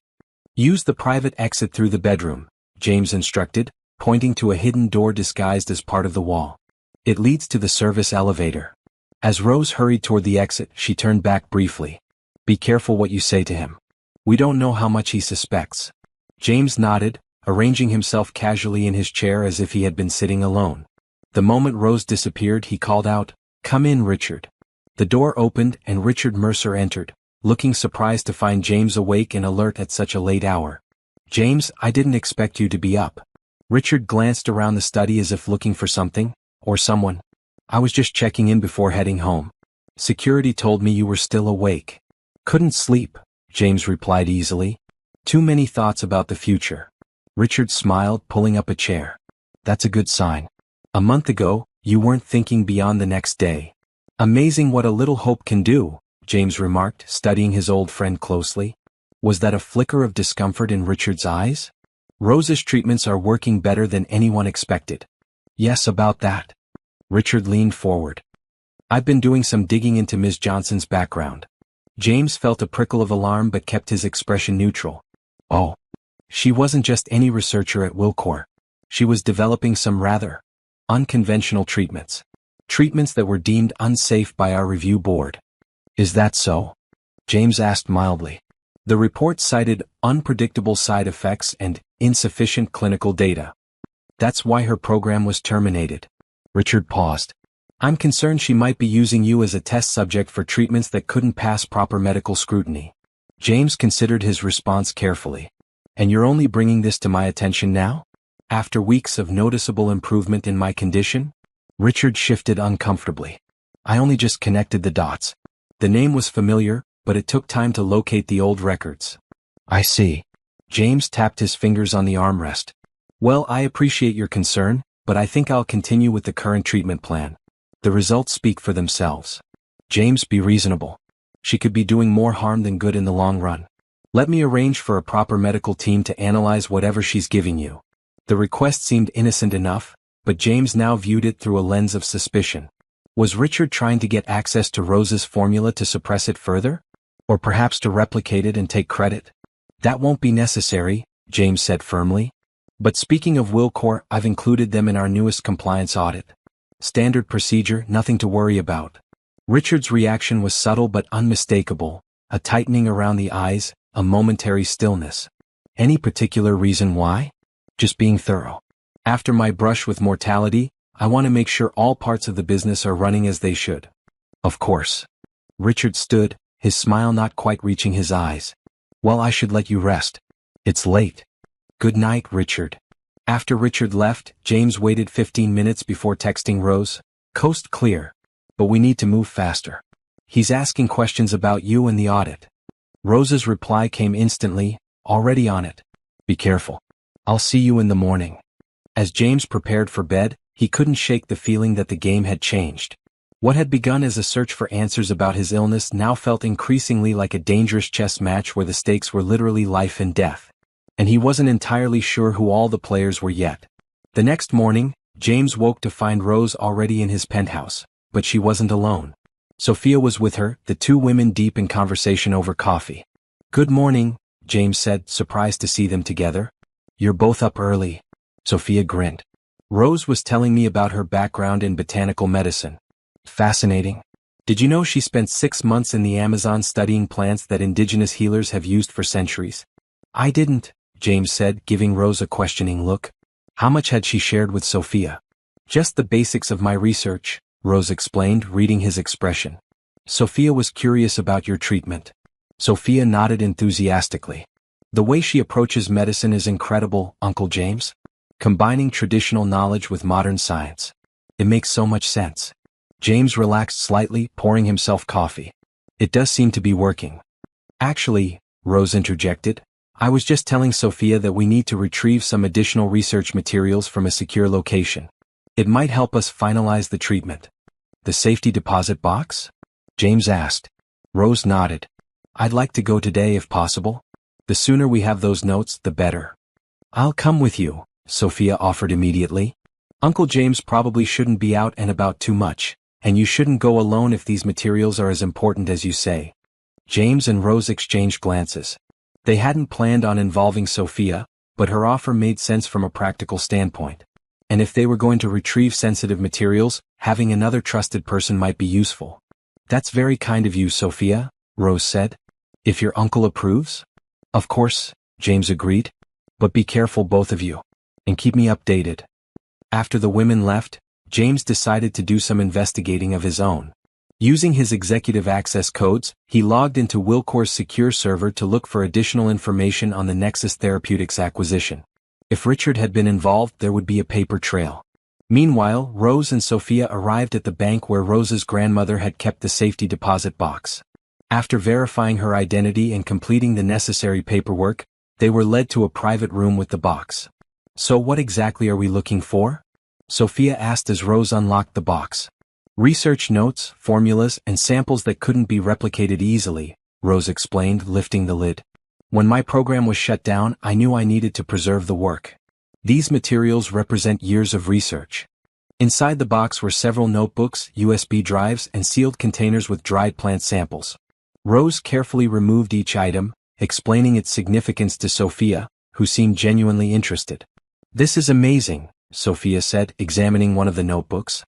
Speaker 1: "Use the private exit through the bedroom," James instructed, pointing to a hidden door disguised as part of the wall. "It leads to the service elevator." As Rose hurried toward the exit, she turned back briefly. "Be careful what you say to him. We don't know how much he suspects." James nodded, arranging himself casually in his chair as if he had been sitting alone. The moment Rose disappeared, he called out, "Come in, Richard." The door opened and Richard Mercer entered, looking surprised to find James awake and alert at such a late hour. "James, I didn't expect you to be up." Richard glanced around the study as if looking for something, or someone. "I was just checking in before heading home. Security told me you were still awake." "Couldn't sleep," James replied easily. "Too many thoughts about the future." Richard smiled, pulling up a chair. "That's a good sign. A month ago, you weren't thinking beyond the next day." "Amazing what a little hope can do," James remarked, studying his old friend closely. Was that a flicker of discomfort in Richard's eyes? "Rose's treatments are working better than anyone expected." "Yes, about that." Richard leaned forward. "I've been doing some digging into Ms. Johnson's background." James felt a prickle of alarm but kept his expression neutral. "Oh. She wasn't just any researcher at Wilcor. She was developing some rather unconventional treatments." Treatments that were deemed unsafe by our review board. Is that so? James asked mildly. The report cited unpredictable side effects and insufficient clinical data. That's why her program was terminated. Richard paused. I'm concerned she might be using you as a test subject for treatments that couldn't pass proper medical scrutiny. James considered his response carefully. And you're only bringing this to my attention now? After weeks of noticeable improvement in my condition? Richard shifted uncomfortably. I only just connected the dots. The name was familiar, but it took time to locate the old records. I see. James tapped his fingers on the armrest. Well, I appreciate your concern, but I think I'll continue with the current treatment plan. The results speak for themselves. James, be reasonable. She could be doing more harm than good in the long run. Let me arrange for a proper medical team to analyze whatever she's giving you. The request seemed innocent enough, but James now viewed it through a lens of suspicion. Was Richard trying to get access to Rose's formula to suppress it further? Or perhaps to replicate it and take credit? That won't be necessary, James said firmly. But speaking of Wilcor, I've included them in our newest compliance audit. Standard procedure, nothing to worry about. Richard's reaction was subtle but unmistakable, a tightening around the eyes, a momentary stillness. Any particular reason why? Just being thorough. After my brush with mortality, I want to make sure all parts of the business are running as they should. Of course. Richard stood, his smile not quite reaching his eyes. Well, I should let you rest. It's late. Good night, Richard. After Richard left, James waited 15 minutes before texting Rose. Coast clear. But we need to move faster. He's asking questions about you and the audit. Rose's reply came instantly, already on it. Be careful. I'll see you in the morning. As James prepared for bed, he couldn't shake the feeling that the game had changed. What had begun as a search for answers about his illness now felt increasingly like a dangerous chess match where the stakes were literally life and death. And he wasn't entirely sure who all the players were yet. The next morning, James woke to find Rose already in his penthouse, but she wasn't alone. Sophia was with her, the two women deep in conversation over coffee. Good morning, James said, surprised to see them together. You're both up early. Sophia grinned. Rose was telling me about her background in botanical medicine. Fascinating. Did you know she spent 6 months in the Amazon studying plants that indigenous healers have used for centuries? I didn't, James said, giving Rose a questioning look. How much had she shared with Sophia? Just the basics of my research, Rose explained, reading his expression. Sophia was curious about your treatment. Sophia nodded enthusiastically. The way she approaches medicine is incredible, Uncle James. Combining traditional knowledge with modern science. It makes so much sense. James relaxed slightly, pouring himself coffee. It does seem to be working. Actually, Rose interjected, I was just telling Sophia that we need to retrieve some additional research materials from a secure location. It might help us finalize the treatment. The safety deposit box? James asked. Rose nodded. I'd like to go today if possible. The sooner we have those notes, the better. I'll come with you, Sophia offered immediately. Uncle James probably shouldn't be out and about too much, and you shouldn't go alone if these materials are as important as you say. James and Rose exchanged glances. They hadn't planned on involving Sophia, but her offer made sense from a practical standpoint. And if they were going to retrieve sensitive materials, having another trusted person might be useful. That's very kind of you, Sophia, Rose said. If your uncle approves? Of course, James agreed. But be careful, both of you. And keep me updated. After the women left, James decided to do some investigating of his own. Using his executive access codes, he logged into Wilcor's secure server to look for additional information on the Nexus Therapeutics acquisition. If Richard had been involved, there would be a paper trail. Meanwhile, Rose and Sophia arrived at the bank where Rose's grandmother had kept the safety deposit box. After verifying her identity and completing the necessary paperwork, they were led to a private room with the box. So what exactly are we looking for? Sophia asked as Rose unlocked the box. Research notes, formulas, and samples that couldn't be replicated easily, Rose explained, lifting the lid. When my program was shut down, I knew I needed to preserve the work. These materials represent years of research. Inside the box were several notebooks, USB drives, and sealed containers with dried plant samples. Rose carefully removed each item, explaining its significance to Sophia, who seemed genuinely interested. This is amazing, Sophia said, examining one of the notebooks.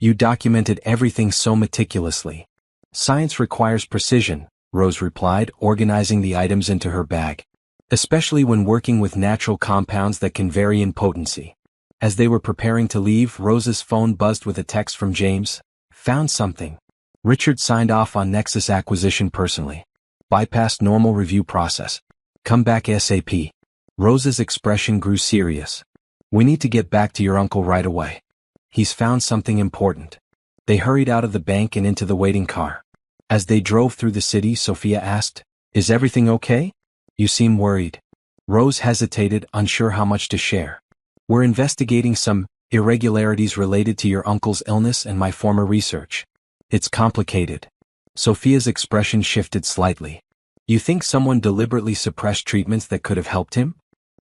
Speaker 1: You documented everything so meticulously. Science requires precision, Rose replied, organizing the items into her bag. Especially when working with natural compounds that can vary in potency. As they were preparing to leave, Rose's phone buzzed with a text from James. Found something. Richard signed off on Nexus acquisition personally. Bypassed normal review process. Come back ASAP. Rose's expression grew serious. We need to get back to your uncle right away. He's found something important. They hurried out of the bank and into the waiting car. As they drove through the city, Sophia asked, Is everything okay? You seem worried. Rose hesitated, unsure how much to share. We're investigating some irregularities related to your uncle's illness and my former research. It's complicated. Sophia's expression shifted slightly. You think someone deliberately suppressed treatments that could have helped him?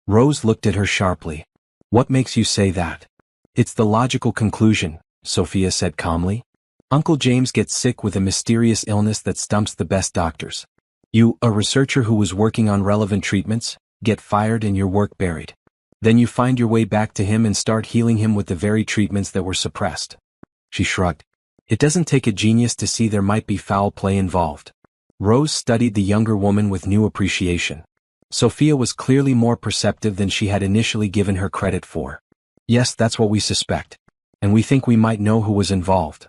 Speaker 1: Rose looked at her sharply. What makes you say that? It's the logical conclusion, Sophia said calmly. Uncle James gets sick with a mysterious illness that stumps the best doctors. You, a researcher who was working on relevant treatments, get fired and your work buried. Then you find your way back to him and start healing him with the very treatments that were suppressed. She shrugged. It doesn't take a genius to see there might be foul play involved. Rose studied the younger woman with new appreciation. Sophia was clearly more perceptive than she had initially given her credit for. Yes, that's what we suspect. And we think we might know who was involved.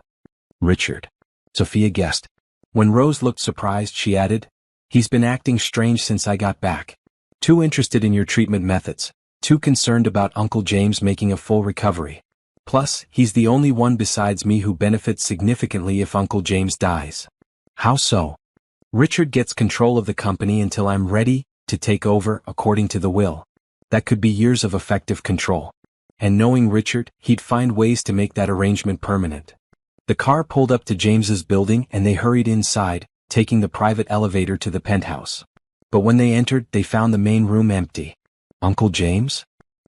Speaker 1: Richard. Sophia guessed. When Rose looked surprised, she added, He's been acting strange since I got back. Too interested in your treatment methods. Too concerned about Uncle James making a full recovery. Plus, he's the only one besides me who benefits significantly if Uncle James dies. How so? Richard gets control of the company until I'm ready to take over, according to the will. That could be years of effective control. And knowing Richard, he'd find ways to make that arrangement permanent. The car pulled up to James's building and they hurried inside, taking the private elevator to the penthouse. But when they entered, they found the main room empty. Uncle James?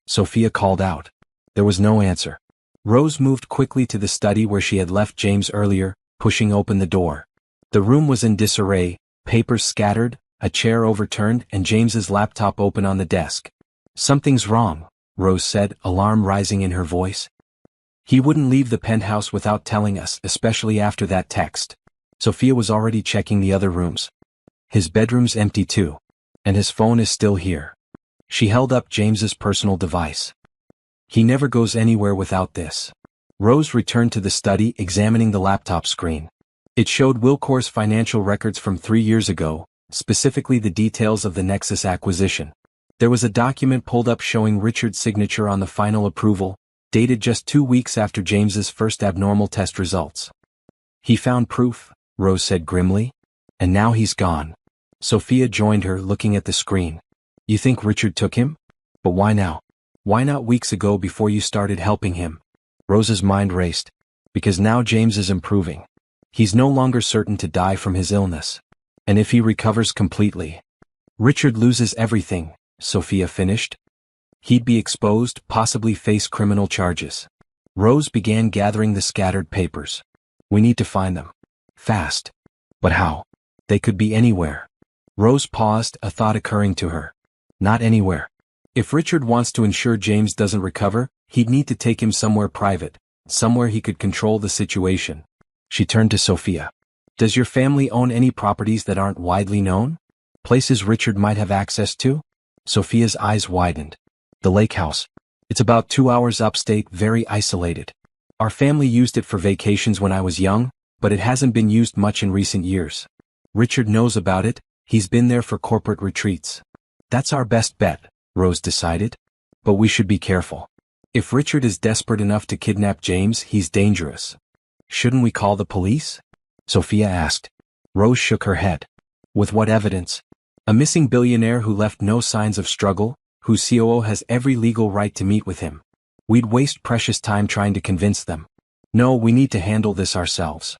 Speaker 1: Sophia called out. There was no answer. Rose moved quickly to the study where she had left James earlier, pushing open the door. The room was in disarray, papers scattered, a chair overturned, and James's laptop open on the desk. Something's wrong, Rose said, alarm rising in her voice. He wouldn't leave the penthouse without telling us, especially after that text. Sophia was already checking the other rooms. His bedroom's empty too. And his phone is still here. She held up James's personal device. He never goes anywhere without this. Rose returned to the study, examining the laptop screen. It showed Wilcore's financial records from 3 years ago, specifically the details of the Nexus acquisition. There was a document pulled up showing Richard's signature on the final approval, dated just 2 weeks after James's first abnormal test results. He found proof, Rose said grimly. And now he's gone. Sophia joined her, looking at the screen. You think Richard took him? But why now? Why not weeks ago before you started helping him? Rose's mind raced. Because now James is improving. He's no longer certain to die from his illness. And if he recovers completely, Richard loses everything, Sophia finished. He'd be exposed, possibly face criminal charges. Rose began gathering the scattered papers. We need to find them. Fast. But how? They could be anywhere. Rose paused, a thought occurring to her. Not anywhere. If Richard wants to ensure James doesn't recover, he'd need to take him somewhere private, somewhere he could control the situation. She turned to Sophia. Does your family own any properties that aren't widely known? Places Richard might have access to? Sophia's eyes widened. The lake house. It's about 2 hours upstate, very isolated. Our family used it for vacations when I was young, but it hasn't been used much in recent years. Richard knows about it, he's been there for corporate retreats. That's our best bet, Rose decided. But we should be careful. If Richard is desperate enough to kidnap James, he's dangerous. Shouldn't we call the police? Sophia asked. Rose shook her head. With what evidence? A missing billionaire who left no signs of struggle, whose COO has every legal right to meet with him. We'd waste precious time trying to convince them. No, we need to handle this ourselves.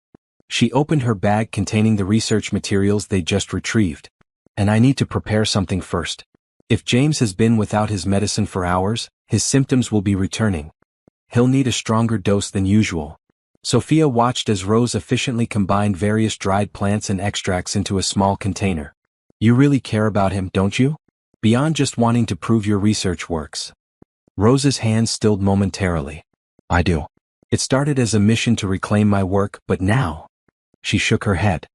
Speaker 1: She opened her bag containing the research materials they'd just retrieved. And I need to prepare something first. If James has been without his medicine for hours, his symptoms will be returning. He'll need a stronger dose than usual. Sophia watched as Rose efficiently combined various dried plants and extracts into a small container. You really care about him, don't you? Beyond just wanting to prove your research works. Rose's hands stilled momentarily. I do. It started as a mission to reclaim my work, but now... She shook her head.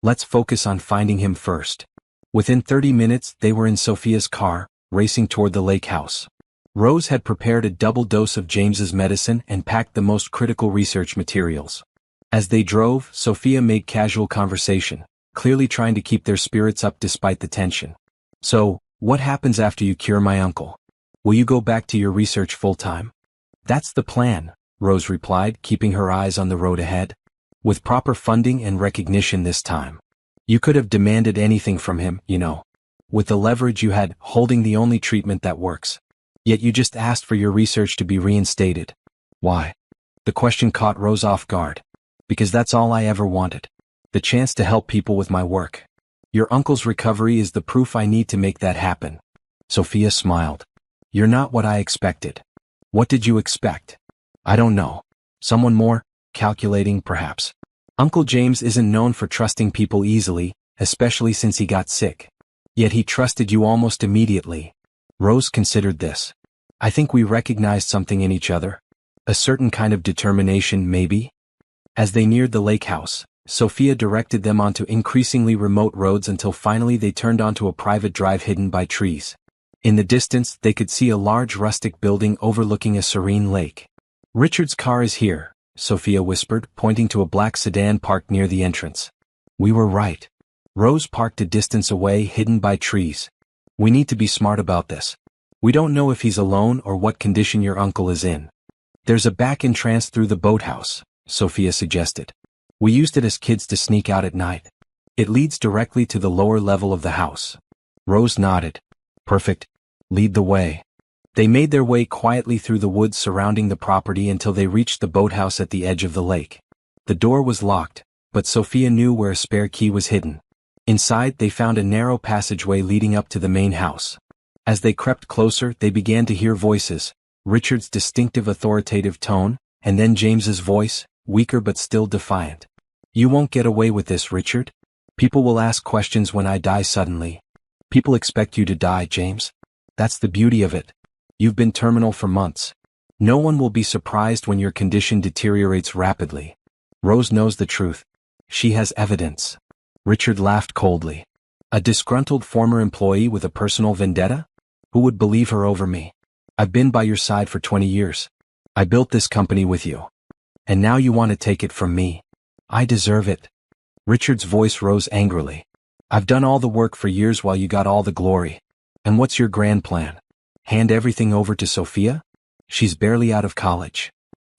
Speaker 1: Let's focus on finding him first. Within 30 minutes, they were in Sophia's car, racing toward the lake house. Rose had prepared a double dose of James's medicine and packed the most critical research materials. As they drove, Sophia made casual conversation, clearly trying to keep their spirits up despite the tension. So, what happens after you cure my uncle? Will you go back to your research full-time? That's the plan, Rose replied, keeping her eyes on the road ahead. With proper funding and recognition this time. You could have demanded anything from him, you know. With the leverage you had, holding the only treatment that works. Yet you just asked for your research to be reinstated. Why? The question caught Rose off guard. Because that's all I ever wanted. The chance to help people with my work. Your uncle's recovery is the proof I need to make that happen. Sophia smiled. You're not what I expected. What did you expect? I don't know. Someone more calculating, perhaps. Uncle James isn't known for trusting people easily, especially since he got sick. Yet he trusted you almost immediately. Rose considered this. I think we recognized something in each other. A certain kind of determination, maybe? As they neared the lake house, Sophia directed them onto increasingly remote roads until finally they turned onto a private drive hidden by trees. In the distance, they could see a large rustic building overlooking a serene lake. Richard's car is here, Sophia whispered, pointing to a black sedan parked near the entrance. We were right. Rose parked a distance away, hidden by trees. We need to be smart about this. We don't know if he's alone or what condition your uncle is in. There's a back entrance through the boathouse, Sophia suggested. We used it as kids to sneak out at night. It leads directly to the lower level of the house. Rose nodded. Perfect. Lead the way. They made their way quietly through the woods surrounding the property until they reached the boathouse at the edge of the lake. The door was locked, but Sophia knew where a spare key was hidden. Inside, they found a narrow passageway leading up to the main house. As they crept closer, they began to hear voices, Richard's distinctive authoritative tone, and then James's voice, weaker but still defiant. You won't get away with this, Richard. People will ask questions when I die suddenly. People expect you to die, James. That's the beauty of it. You've been terminal for months. No one will be surprised when your condition deteriorates rapidly. Rose knows the truth. She has evidence. Richard laughed coldly. A disgruntled former employee with a personal vendetta? Who would believe her over me? I've been by your side for 20 years. I built this company with you. And now you want to take it from me. I deserve it. Richard's voice rose angrily. I've done all the work for years while you got all the glory. And what's your grand plan? Hand everything over to Sophia? She's barely out of college.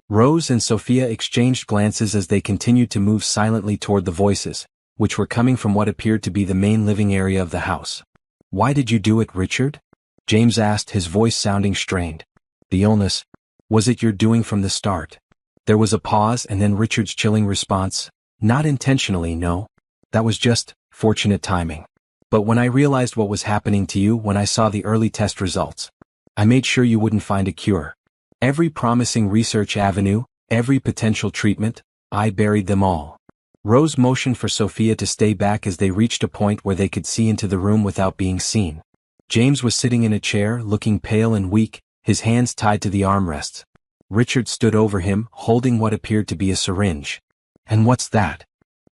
Speaker 1: Rose and Sophia exchanged glances as they continued to move silently toward the voices, which were coming from what appeared to be the main living area of the house. Why did you do it, Richard? James asked, his voice sounding strained. The illness. Was it your doing from the start? There was a pause and then Richard's chilling response. Not intentionally, no. That was just fortunate timing. But when I realized what was happening to you, when I saw the early test results, I made sure you wouldn't find a cure. Every promising research avenue, every potential treatment, I buried them all. Rose motioned for Sophia to stay back as they reached a point where they could see into the room without being seen. James was sitting in a chair, looking pale and weak, his hands tied to the armrests. Richard stood over him, holding what appeared to be a syringe. And what's that?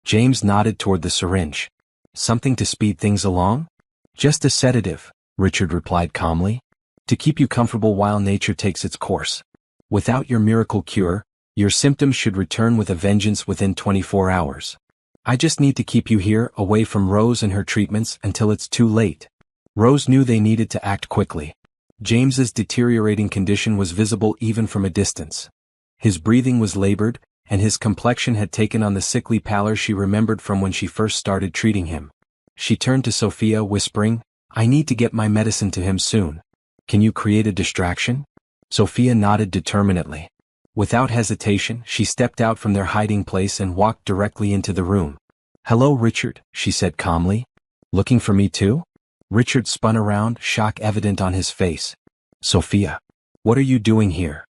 Speaker 1: James nodded toward the syringe. Something to speed things along? Just a sedative, Richard replied calmly. To keep you comfortable while nature takes its course. Without your miracle cure, your symptoms should return with a vengeance within 24 hours. I just need to keep you here, away from Rose and her treatments, until it's too late. Rose knew they needed to act quickly. James's deteriorating condition was visible even from a distance. His breathing was labored, and his complexion had taken on the sickly pallor she remembered from when she first started treating him. She turned to Sophia, whispering, I need to get my medicine to him soon. Can you create a distraction? Sophia nodded determinedly. Without hesitation, she stepped out from their hiding place and walked directly into the room. Hello, Richard, she said calmly. Looking for me too? Richard spun around, shock evident on his face. Sophia, what are you doing here?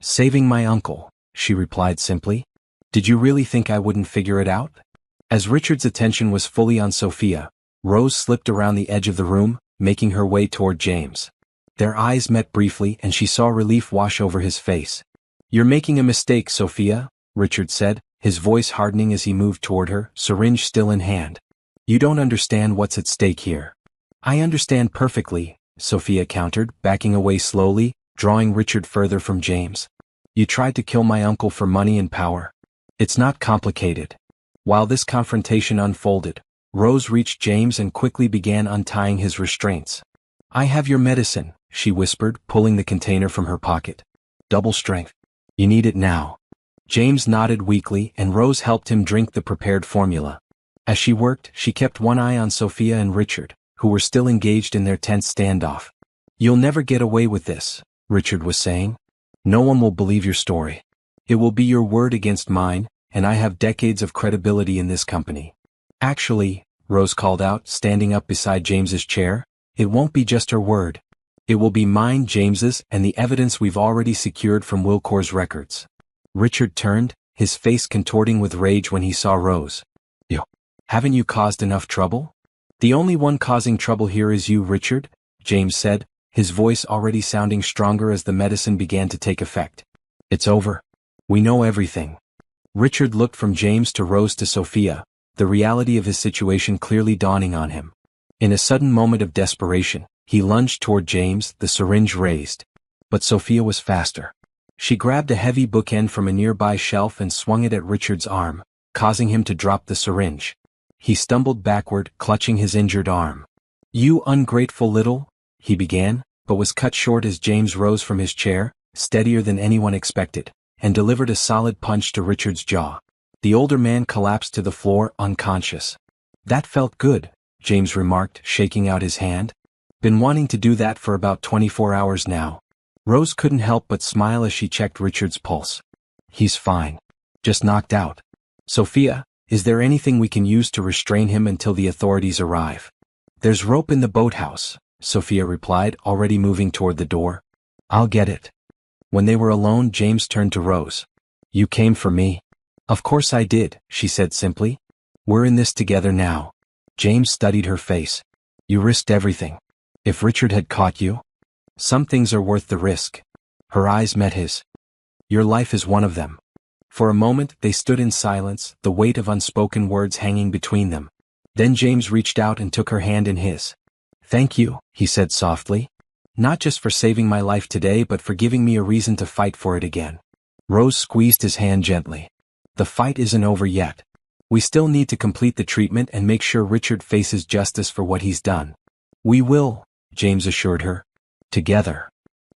Speaker 1: Saving my uncle, she replied simply. Did you really think I wouldn't figure it out? As Richard's attention was fully on Sophia, Rose slipped around the edge of the room, making her way toward James. Their eyes met briefly and she saw relief wash over his face. You're making a mistake, Sophia, Richard said, his voice hardening as he moved toward her, syringe still in hand. You don't understand what's at stake here. I understand perfectly, Sophia countered, backing away slowly, drawing Richard further from James. You tried to kill my uncle for money and power. It's not complicated. While this confrontation unfolded, Rose reached James and quickly began untying his restraints. I have your medicine, she whispered, pulling the container from her pocket. Double strength. You need it now. James nodded weakly and Rose helped him drink the prepared formula. As she worked, she kept one eye on Sophia and Richard, who were still engaged in their tense standoff. You'll never get away with this, Richard was saying. No one will believe your story. It will be your word against mine, and I have decades of credibility in this company. Actually, Rose called out, standing up beside James's chair, it won't be just her word. It will be mine, James's, and the evidence we've already secured from Wilcore's records. Richard turned, his face contorting with rage when he saw Rose. You. Haven't you caused enough trouble? The only one causing trouble here is you, Richard, James said, his voice already sounding stronger as the medicine began to take effect. It's over. We know everything. Richard looked from James to Rose to Sophia, the reality of his situation clearly dawning on him. In a sudden moment of desperation, he lunged toward James, the syringe raised. But Sophia was faster. She grabbed a heavy bookend from a nearby shelf and swung it at Richard's arm, causing him to drop the syringe. He stumbled backward, clutching his injured arm. You ungrateful little, he began, but was cut short as James rose from his chair, steadier than anyone expected, and delivered a solid punch to Richard's jaw. The older man collapsed to the floor, unconscious. That felt good, James remarked, shaking out his hand. Been wanting to do that for about 24 hours now. Rose couldn't help but smile as she checked Richard's pulse. He's fine. Just knocked out. Sophia, is there anything we can use to restrain him until the authorities arrive? There's rope in the boathouse, Sophia replied, already moving toward the door. I'll get it. When they were alone, James turned to Rose. You came for me. Of course I did, she said simply. We're in this together now. James studied her face. You risked everything. If Richard had caught you? Some things are worth the risk. Her eyes met his. Your life is one of them. For a moment they stood in silence, the weight of unspoken words hanging between them. Then James reached out and took her hand in his. Thank you, he said softly. Not just for saving my life today but for giving me a reason to fight for it again. Rose squeezed his hand gently. The fight isn't over yet. We still need to complete the treatment and make sure Richard faces justice for what he's done. We will, James assured her. Together.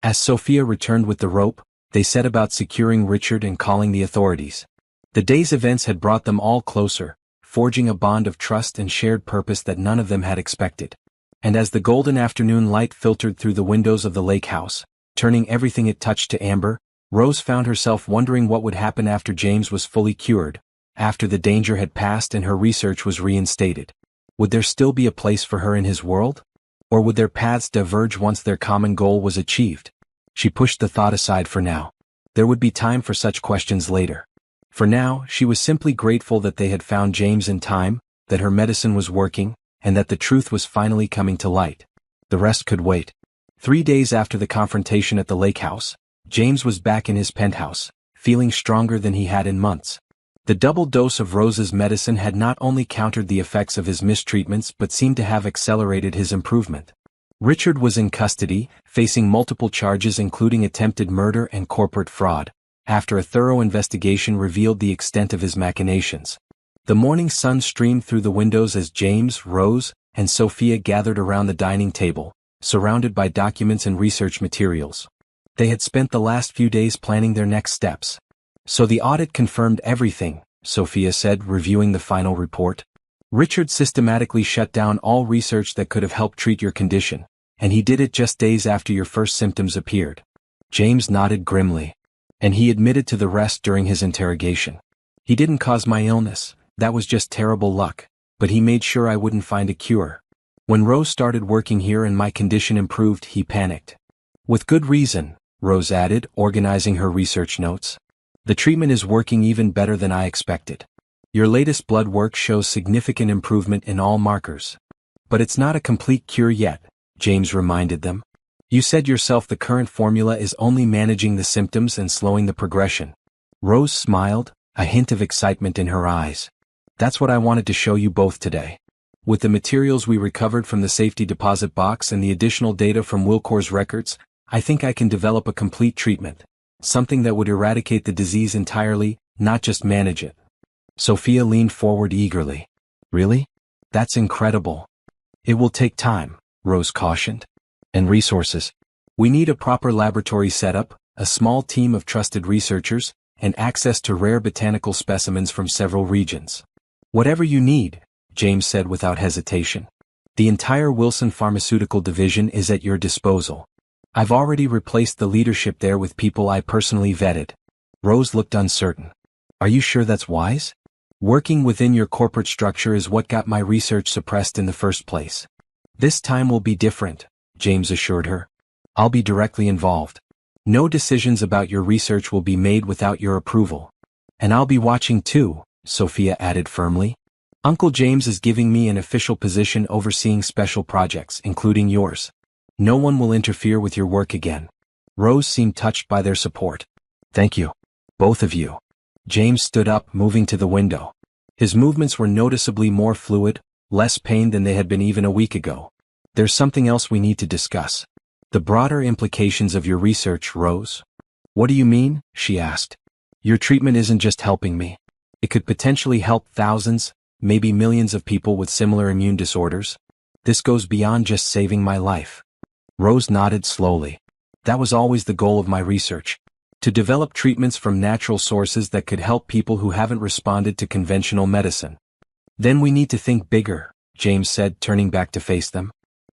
Speaker 1: As Sophia returned with the rope, they set about securing Richard and calling the authorities. The day's events had brought them all closer, forging a bond of trust and shared purpose that none of them had expected. And as the golden afternoon light filtered through the windows of the lake house, turning everything it touched to amber, Rose found herself wondering what would happen after James was fully cured, after the danger had passed and her research was reinstated. Would there still be a place for her in his world? Or would their paths diverge once their common goal was achieved? She pushed the thought aside for now. There would be time for such questions later. For now, she was simply grateful that they had found James in time, that her medicine was working, and that the truth was finally coming to light. The rest could wait. 3 days after the confrontation at the lake house, James was back in his penthouse, feeling stronger than he had in months. The double dose of Rose's medicine had not only countered the effects of his mistreatments but seemed to have accelerated his improvement. Richard was in custody, facing multiple charges including attempted murder and corporate fraud, after a thorough investigation revealed the extent of his machinations. The morning sun streamed through the windows as James, Rose, and Sophia gathered around the dining table, surrounded by documents and research materials. They had spent the last few days planning their next steps. So the audit confirmed everything, Sophia said, reviewing the final report. Richard systematically shut down all research that could have helped treat your condition, and he did it just days after your first symptoms appeared. James nodded grimly. And he admitted to the rest during his interrogation. He didn't cause my illness, that was just terrible luck, but he made sure I wouldn't find a cure. When Rose started working here and my condition improved, he panicked. With good reason, Rose added, organizing her research notes. The treatment is working even better than I expected. Your latest blood work shows significant improvement in all markers. But it's not a complete cure yet, James reminded them. You said yourself the current formula is only managing the symptoms and slowing the progression. Rose smiled, a hint of excitement in her eyes. That's what I wanted to show you both today. With the materials we recovered from the safety deposit box and the additional data from Wilcore's records, I think I can develop a complete treatment. Something that would eradicate the disease entirely, not just manage it. Sophia leaned forward eagerly. Really? That's incredible. It will take time, Rose cautioned. And resources. We need a proper laboratory setup, a small team of trusted researchers, and access to rare botanical specimens from several regions. Whatever you need, James said without hesitation. The entire Wilson Pharmaceutical Division is at your disposal. I've already replaced the leadership there with people I personally vetted. Rose looked uncertain. Are you sure that's wise? Working within your corporate structure is what got my research suppressed in the first place. This time will be different, James assured her. I'll be directly involved. No decisions about your research will be made without your approval. And I'll be watching too, Sophia added firmly. Uncle James is giving me an official position overseeing special projects, including yours. No one will interfere with your work again. Rose seemed touched by their support. Thank you. Both of you. James stood up, moving to the window. His movements were noticeably more fluid, less pained than they had been even a week ago. There's something else we need to discuss. The broader implications of your research, Rose. What do you mean? She asked. Your treatment isn't just helping me. It could potentially help thousands, maybe millions of people with similar immune disorders. This goes beyond just saving my life. Rose nodded slowly. That was always the goal of my research. To develop treatments from natural sources that could help people who haven't responded to conventional medicine. Then we need to think bigger, James said, turning back to face them.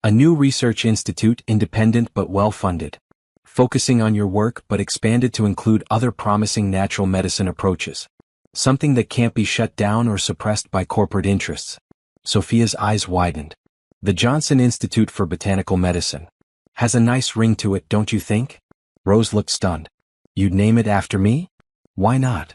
Speaker 1: A new research institute, independent but well-funded. Focusing on your work but expanded to include other promising natural medicine approaches. Something that can't be shut down or suppressed by corporate interests. Sophia's eyes widened. The Johnson Institute for Botanical Medicine. Has a nice ring to it, don't you think? Rose looked stunned. You'd name it after me? Why not?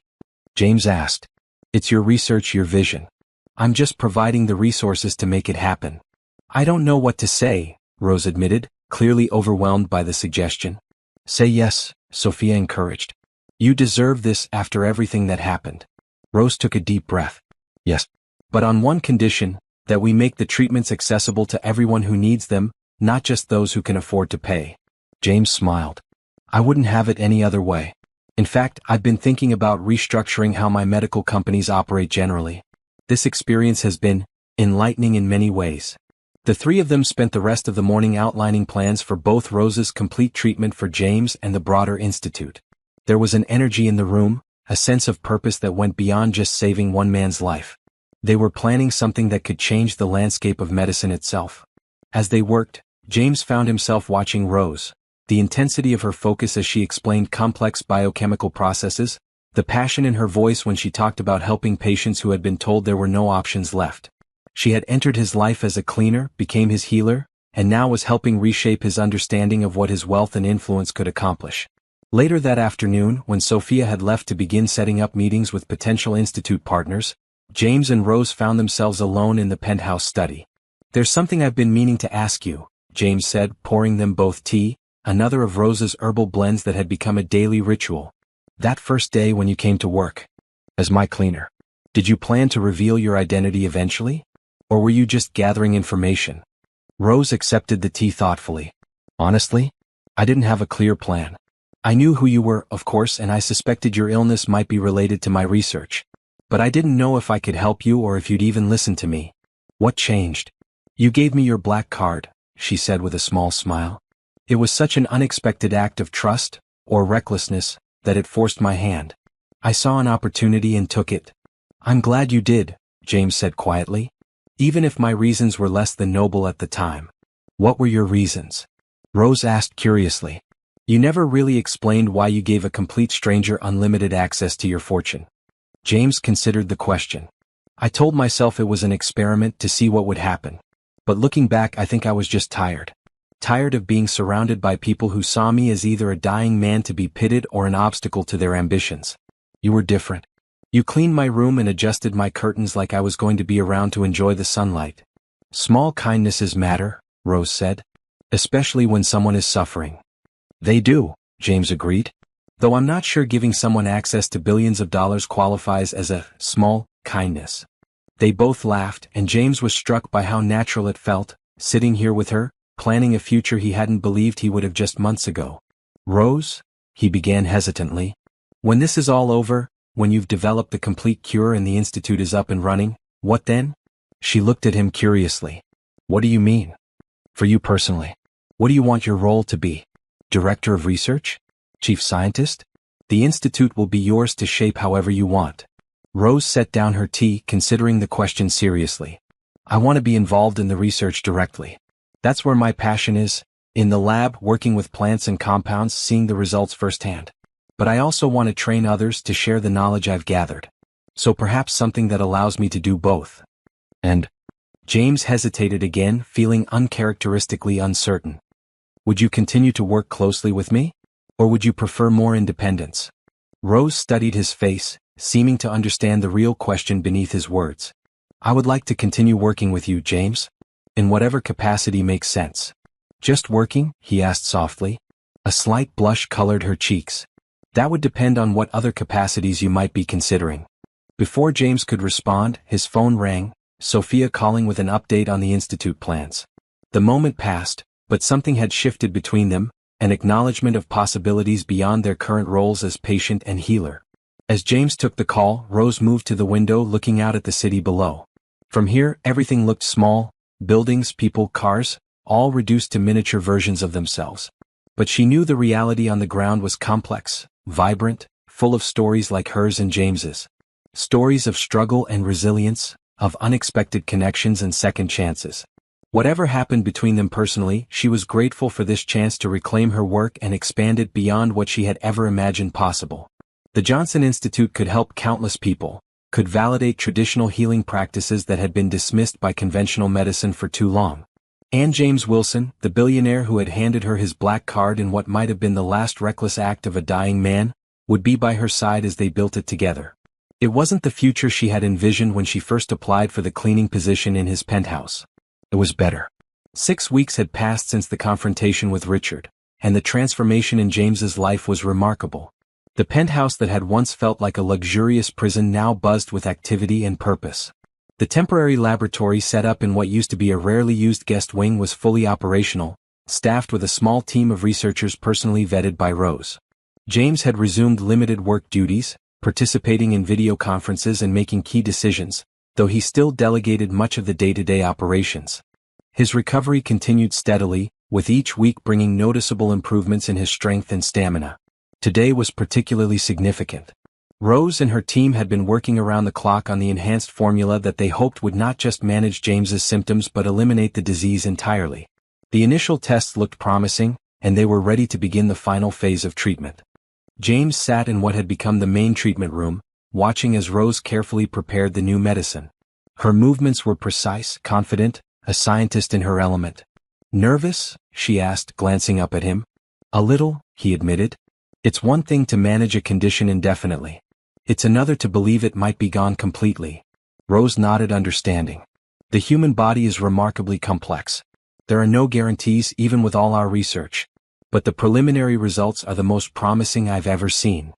Speaker 1: James asked. It's your research, your vision. I'm just providing the resources to make it happen. I don't know what to say, Rose admitted, clearly overwhelmed by the suggestion. Say yes, Sophia encouraged. You deserve this after everything that happened. Rose took a deep breath. Yes. But on one condition, that we make the treatments accessible to everyone who needs them, not just those who can afford to pay. James smiled. I wouldn't have it any other way. In fact, I've been thinking about restructuring how my medical companies operate generally. This experience has been enlightening in many ways. The three of them spent the rest of the morning outlining plans for both Rose's complete treatment for James and the broader institute. There was an energy in the room, a sense of purpose that went beyond just saving one man's life. They were planning something that could change the landscape of medicine itself. As they worked, James found himself watching Rose, the intensity of her focus as she explained complex biochemical processes, the passion in her voice when she talked about helping patients who had been told there were no options left. She had entered his life as a cleaner, became his healer, and now was helping reshape his understanding of what his wealth and influence could accomplish. Later that afternoon, when Sophia had left to begin setting up meetings with potential institute partners, James and Rose found themselves alone in the penthouse study. There's something I've been meaning to ask you, James said, pouring them both tea, another of Rose's herbal blends that had become a daily ritual. That first day when you came to work, as my cleaner, did you plan to reveal your identity eventually? Or were you just gathering information? Rose accepted the tea thoughtfully. Honestly, I didn't have a clear plan. I knew who you were, of course, and I suspected your illness might be related to my research. But I didn't know if I could help you or if you'd even listen to me. What changed? You gave me your black card, she said with a small smile. It was such an unexpected act of trust, or recklessness, that it forced my hand. I saw an opportunity and took it. I'm glad you did, James said quietly. Even if my reasons were less than noble at the time. What were your reasons? Rose asked curiously. You never really explained why you gave a complete stranger unlimited access to your fortune. James considered the question. I told myself it was an experiment to see what would happen. But looking back, I think I was just tired. Tired of being surrounded by people who saw me as either a dying man to be pitied or an obstacle to their ambitions. You were different. You cleaned my room and adjusted my curtains like I was going to be around to enjoy the sunlight. Small kindnesses matter, Rose said. especially when someone is suffering. They do, James agreed. Though I'm not sure giving someone access to billions of dollars qualifies as a small kindness. They both laughed, and James was struck by how natural it felt, sitting here with her, planning a future he hadn't believed he would have just months ago. Rose, he began hesitantly. When this is all over, when you've developed the complete cure and the institute is up and running, what then? She looked at him curiously. What do you mean? For you personally. What do you want your role to be? Director of Research? Chief Scientist? The institute will be yours to shape however you want. Rose set down her tea, considering the question seriously. I want to be involved in the research directly. That's where my passion is, in the lab, working with plants and compounds, seeing the results firsthand. But I also want to train others to share the knowledge I've gathered. So perhaps something that allows me to do both. And James hesitated again, feeling uncharacteristically uncertain. Would you continue to work closely with me? Or would you prefer more independence? Rose studied his face, seeming to understand the real question beneath his words. I would like to continue working with you, James. In whatever capacity makes sense. Just working? He asked softly. A slight blush colored her cheeks. That would depend on what other capacities you might be considering. Before James could respond, his phone rang, Sophia calling with an update on the institute plans. The moment passed, but something had shifted between them, an acknowledgement of possibilities beyond their current roles as patient and healer. As James took the call, Rose moved to the window looking out at the city below. From here, everything looked small, buildings, people, cars, all reduced to miniature versions of themselves. But she knew the reality on the ground was complex, vibrant, full of stories like hers and James's. Stories of struggle and resilience, of unexpected connections and second chances. Whatever happened between them personally, she was grateful for this chance to reclaim her work and expand it beyond what she had ever imagined possible. The Johnson Institute could help countless people, could validate traditional healing practices that had been dismissed by conventional medicine for too long. And James Wilson, the billionaire who had handed her his black card in what might have been the last reckless act of a dying man, would be by her side as they built it together. It wasn't the future she had envisioned when she first applied for the cleaning position in his penthouse. It was better. 6 weeks had passed since the confrontation with Richard, and the transformation in James's life was remarkable. The penthouse that had once felt like a luxurious prison now buzzed with activity and purpose. The temporary laboratory set up in what used to be a rarely used guest wing was fully operational, staffed with a small team of researchers personally vetted by Rose. James had resumed limited work duties, participating in video conferences and making key decisions, though he still delegated much of the day-to-day operations. His recovery continued steadily, with each week bringing noticeable improvements in his strength and stamina. Today was particularly significant. Rose and her team had been working around the clock on the enhanced formula that they hoped would not just manage James's symptoms but eliminate the disease entirely. The initial tests looked promising, and they were ready to begin the final phase of treatment. James sat in what had become the main treatment room, watching as Rose carefully prepared the new medicine. Her movements were precise, confident, a scientist in her element. Nervous? She asked, glancing up at him. A little, he admitted. It's one thing to manage a condition indefinitely. It's another to believe it might be gone completely. Rose nodded, understanding. The human body is remarkably complex. There are no guarantees even with all our research. But the preliminary results are the most promising I've ever seen.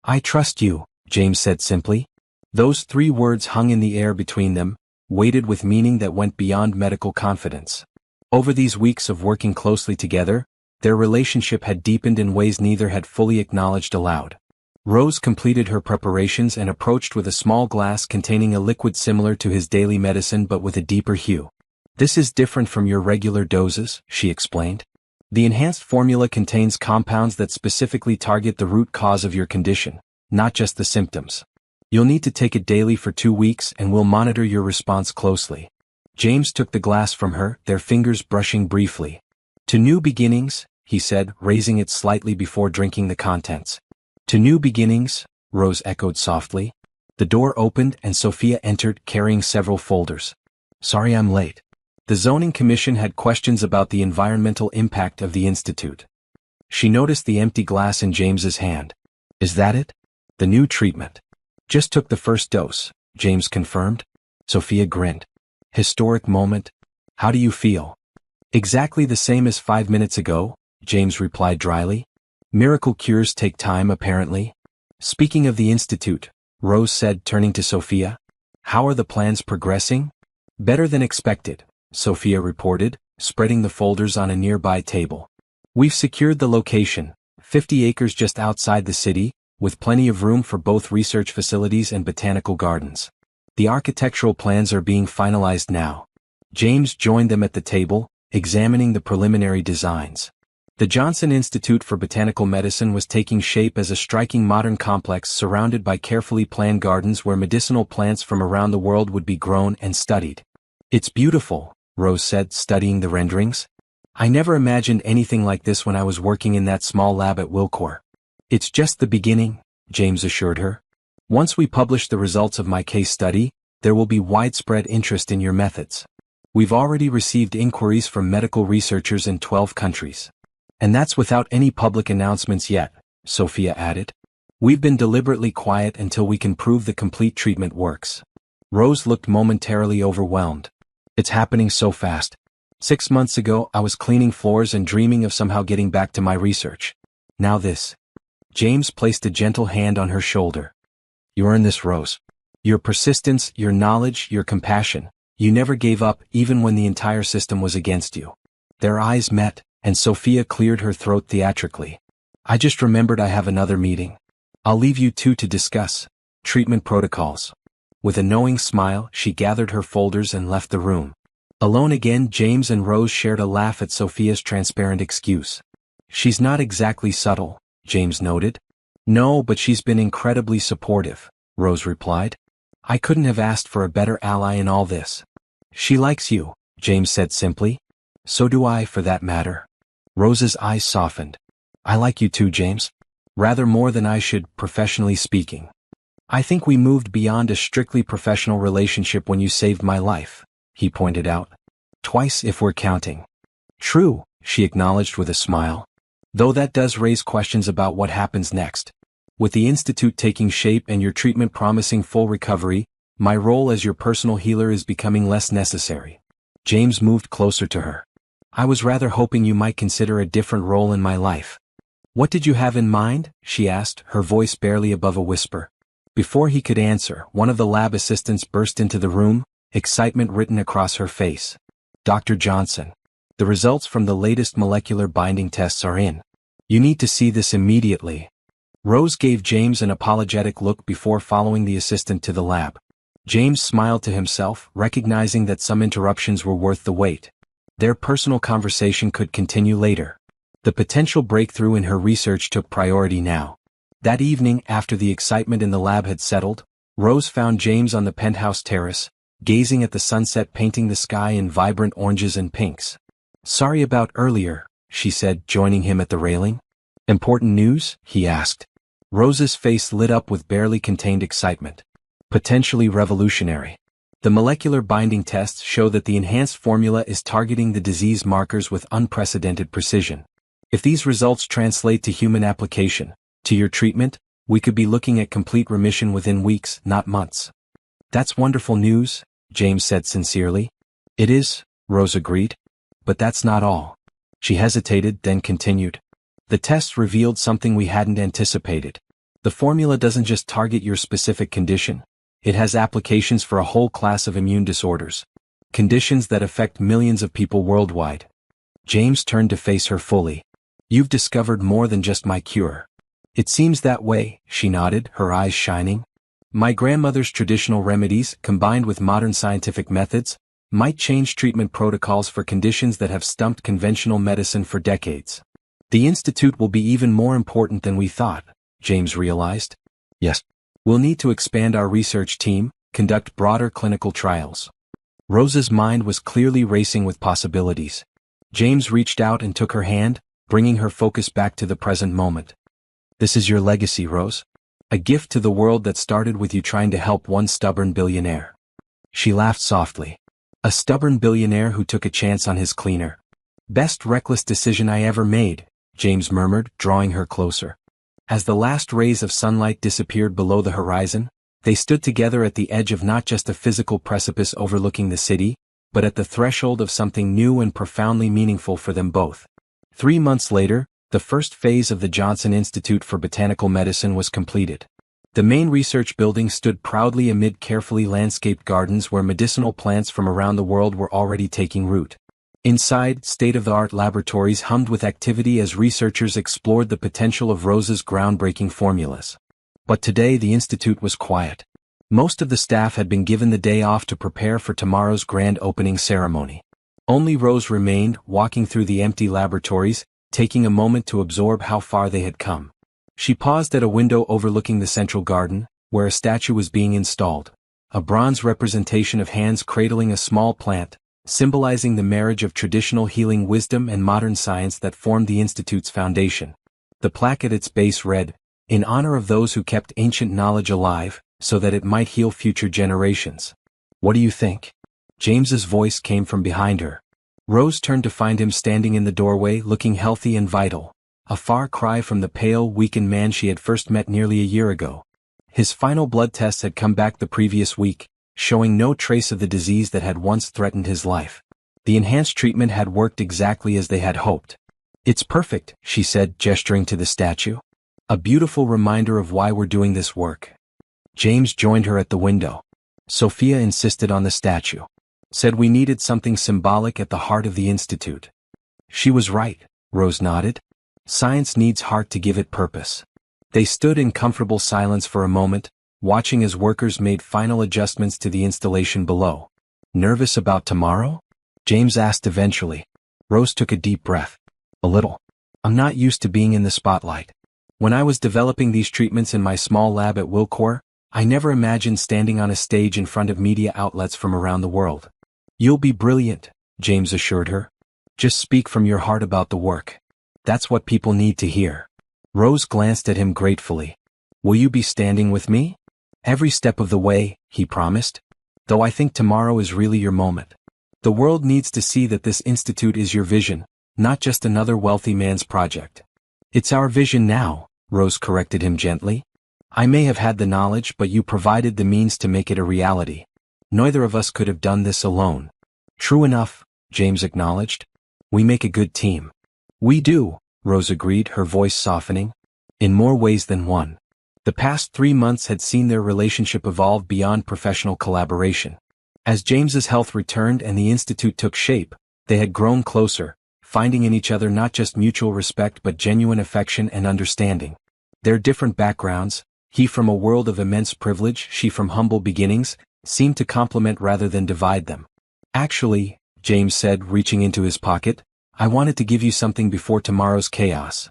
Speaker 1: I trust you, James said simply. Those 3 words hung in the air between them, weighted with meaning that went beyond medical confidence. Over these weeks of working closely together, their relationship had deepened in ways neither had fully acknowledged aloud. Rose completed her preparations and approached with a small glass containing a liquid similar to his daily medicine but with a deeper hue. This is different from your regular doses, she explained. The enhanced formula contains compounds that specifically target the root cause of your condition, not just the symptoms. You'll need to take it daily for 2 weeks and we'll monitor your response closely. James took the glass from her, their fingers brushing briefly. To new beginnings, he said, raising it slightly before drinking the contents. To new beginnings, Rose echoed softly. The door opened and Sophia entered, carrying several folders. Sorry I'm late. The zoning commission had questions about the environmental impact of the institute. She noticed the empty glass in James's hand. Is that it? The new treatment. Just took the first dose, James confirmed. Sophia grinned. Historic moment. How do you feel? Exactly the same as 5 minutes ago, James replied dryly. Miracle cures take time, apparently. Speaking of the institute, Rose said, turning to Sophia. How are the plans progressing? Better than expected, Sophia reported, spreading the folders on a nearby table. We've secured the location, 50 acres just outside the city, with plenty of room for both research facilities and botanical gardens. The architectural plans are being finalized now. James joined them at the table, examining the preliminary designs. The Johnson Institute for Botanical Medicine was taking shape as a striking modern complex surrounded by carefully planned gardens where medicinal plants from around the world would be grown and studied. It's beautiful, Rose said, studying the renderings. I never imagined anything like this when I was working in that small lab at Wilcor. It's just the beginning, James assured her. Once we publish the results of my case study, there will be widespread interest in your methods. We've already received inquiries from medical researchers in 12 countries. And that's without any public announcements yet, Sophia added. We've been deliberately quiet until we can prove the complete treatment works. Rose looked momentarily overwhelmed. It's happening so fast. 6 months ago I was cleaning floors and dreaming of somehow getting back to my research. Now this. James placed a gentle hand on her shoulder. You earned this, Rose. Your persistence, your knowledge, your compassion. You never gave up even when the entire system was against you. Their eyes met, and Sophia cleared her throat theatrically. I just remembered I have another meeting. I'll leave you two to discuss treatment protocols. With a knowing smile, she gathered her folders and left the room. Alone again, James and Rose shared a laugh at Sophia's transparent excuse. She's not exactly subtle, James noted. No, but she's been incredibly supportive, Rose replied. I couldn't have asked for a better ally in all this. She likes you, James said simply. So do I, for that matter. Rose's eyes softened. I like you too, James. Rather more than I should, professionally speaking. I think we moved beyond a strictly professional relationship when you saved my life, he pointed out. Twice if we're counting. True, she acknowledged with a smile. Though that does raise questions about what happens next. With the institute taking shape and your treatment promising full recovery, my role as your personal healer is becoming less necessary. James moved closer to her. I was rather hoping you might consider a different role in my life. What did you have in mind? She asked, her voice barely above a whisper. Before he could answer, one of the lab assistants burst into the room, excitement written across her face. Dr. Johnson. The results from the latest molecular binding tests are in. You need to see this immediately. Rose gave James an apologetic look before following the assistant to the lab. James smiled to himself, recognizing that some interruptions were worth the wait. Their personal conversation could continue later. The potential breakthrough in her research took priority now. That evening, after the excitement in the lab had settled, Rose found James on the penthouse terrace, gazing at the sunset painting the sky in vibrant oranges and pinks. Sorry about earlier, she said, joining him at the railing. Important news? He asked. Rose's face lit up with barely contained excitement. Potentially revolutionary. The molecular binding tests show that the enhanced formula is targeting the disease markers with unprecedented precision. If these results translate to human application, to your treatment, we could be looking at complete remission within weeks, not months. That's wonderful news, James said sincerely. It is, Rose agreed. But that's not all. She hesitated, then continued. The tests revealed something we hadn't anticipated. The formula doesn't just target your specific condition. It has applications for a whole class of immune disorders. Conditions that affect millions of people worldwide. James turned to face her fully. You've discovered more than just my cure. It seems that way, she nodded, her eyes shining. My grandmother's traditional remedies, combined with modern scientific methods, might change treatment protocols for conditions that have stumped conventional medicine for decades. The institute will be even more important than we thought, James realized. Yes. We'll need to expand our research team, conduct broader clinical trials. Rose's mind was clearly racing with possibilities. James reached out and took her hand, bringing her focus back to the present moment. This is your legacy, Rose. A gift to the world that started with you trying to help one stubborn billionaire. She laughed softly. A stubborn billionaire who took a chance on his cleaner. Best reckless decision I ever made, James murmured, drawing her closer. As the last rays of sunlight disappeared below the horizon, they stood together at the edge of not just a physical precipice overlooking the city, but at the threshold of something new and profoundly meaningful for them both. 3 months later, the first phase of the Johnson Institute for Botanical Medicine was completed. The main research building stood proudly amid carefully landscaped gardens where medicinal plants from around the world were already taking root. Inside, state-of-the-art laboratories hummed with activity as researchers explored the potential of Rose's groundbreaking formulas. But today the institute was quiet. Most of the staff had been given the day off to prepare for tomorrow's grand opening ceremony. Only Rose remained, walking through the empty laboratories, taking a moment to absorb how far they had come. She paused at a window overlooking the central garden, where a statue was being installed. A bronze representation of hands cradling a small plant, symbolizing the marriage of traditional healing wisdom and modern science that formed the Institute's foundation. The plaque at its base read, "In honor of those who kept ancient knowledge alive, so that it might heal future generations." "What do you think?" James's voice came from behind her. Rose turned to find him standing in the doorway looking healthy and vital, a far cry from the pale, weakened man she had first met nearly a year ago. His final blood tests had come back the previous week, showing no trace of the disease that had once threatened his life. The enhanced treatment had worked exactly as they had hoped. "It's perfect," she said, gesturing to the statue. "A beautiful reminder of why we're doing this work." James joined her at the window. Sophia insisted on the statue. Said we needed something symbolic at the heart of the Institute. She was right, Rose nodded. Science needs heart to give it purpose. They stood in comfortable silence for a moment, watching as workers made final adjustments to the installation below. "Nervous about tomorrow?" James asked eventually. Rose took a deep breath. "A little. I'm not used to being in the spotlight. When I was developing these treatments in my small lab at Wilcor, I never imagined standing on a stage in front of media outlets from around the world." "You'll be brilliant," James assured her. "Just speak from your heart about the work. That's what people need to hear." Rose glanced at him gratefully. "Will you be standing with me?" "Every step of the way," he promised. "Though I think tomorrow is really your moment. The world needs to see that this institute is your vision, not just another wealthy man's project." "It's our vision now," Rose corrected him gently. "I may have had the knowledge, but you provided the means to make it a reality. Neither of us could have done this alone." "True enough," James acknowledged. "We make a good team." "We do," Rose agreed, her voice softening. "In more ways than one." The past 3 months had seen their relationship evolve beyond professional collaboration. As James's health returned and the institute took shape, they had grown closer, finding in each other not just mutual respect but genuine affection and understanding. Their different backgrounds, he from a world of immense privilege, she from humble beginnings, seemed to complement rather than divide them. "Actually," James said, reaching into his pocket, "I wanted to give you something before tomorrow's chaos."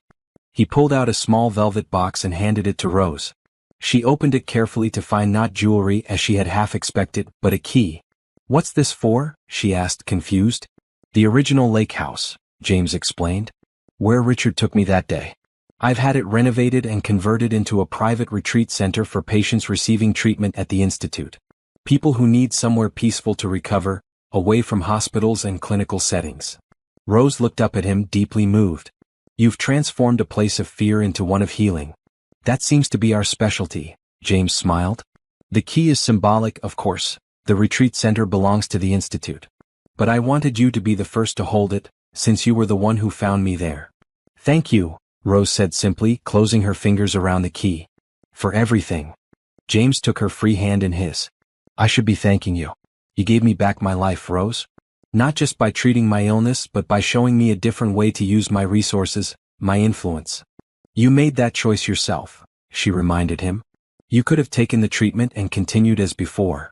Speaker 1: He pulled out a small velvet box and handed it to Rose. She opened it carefully to find not jewelry as she had half expected, but a key. "What's this for?" she asked, confused. "The original lake house," James explained. "Where Richard took me that day. I've had it renovated and converted into a private retreat center for patients receiving treatment at the Institute. People who need somewhere peaceful to recover, away from hospitals and clinical settings." Rose looked up at him, deeply moved. "You've transformed a place of fear into one of healing. That seems to be our specialty," James smiled. "The key is symbolic, of course. The retreat center belongs to the Institute. But I wanted you to be the first to hold it, since you were the one who found me there." "Thank you," Rose said simply, closing her fingers around the key. "For everything." James took her free hand in his. "I should be thanking you. You gave me back my life, Rose. Not just by treating my illness but by showing me a different way to use my resources, my influence." "You made that choice yourself," she reminded him. "You could have taken the treatment and continued as before."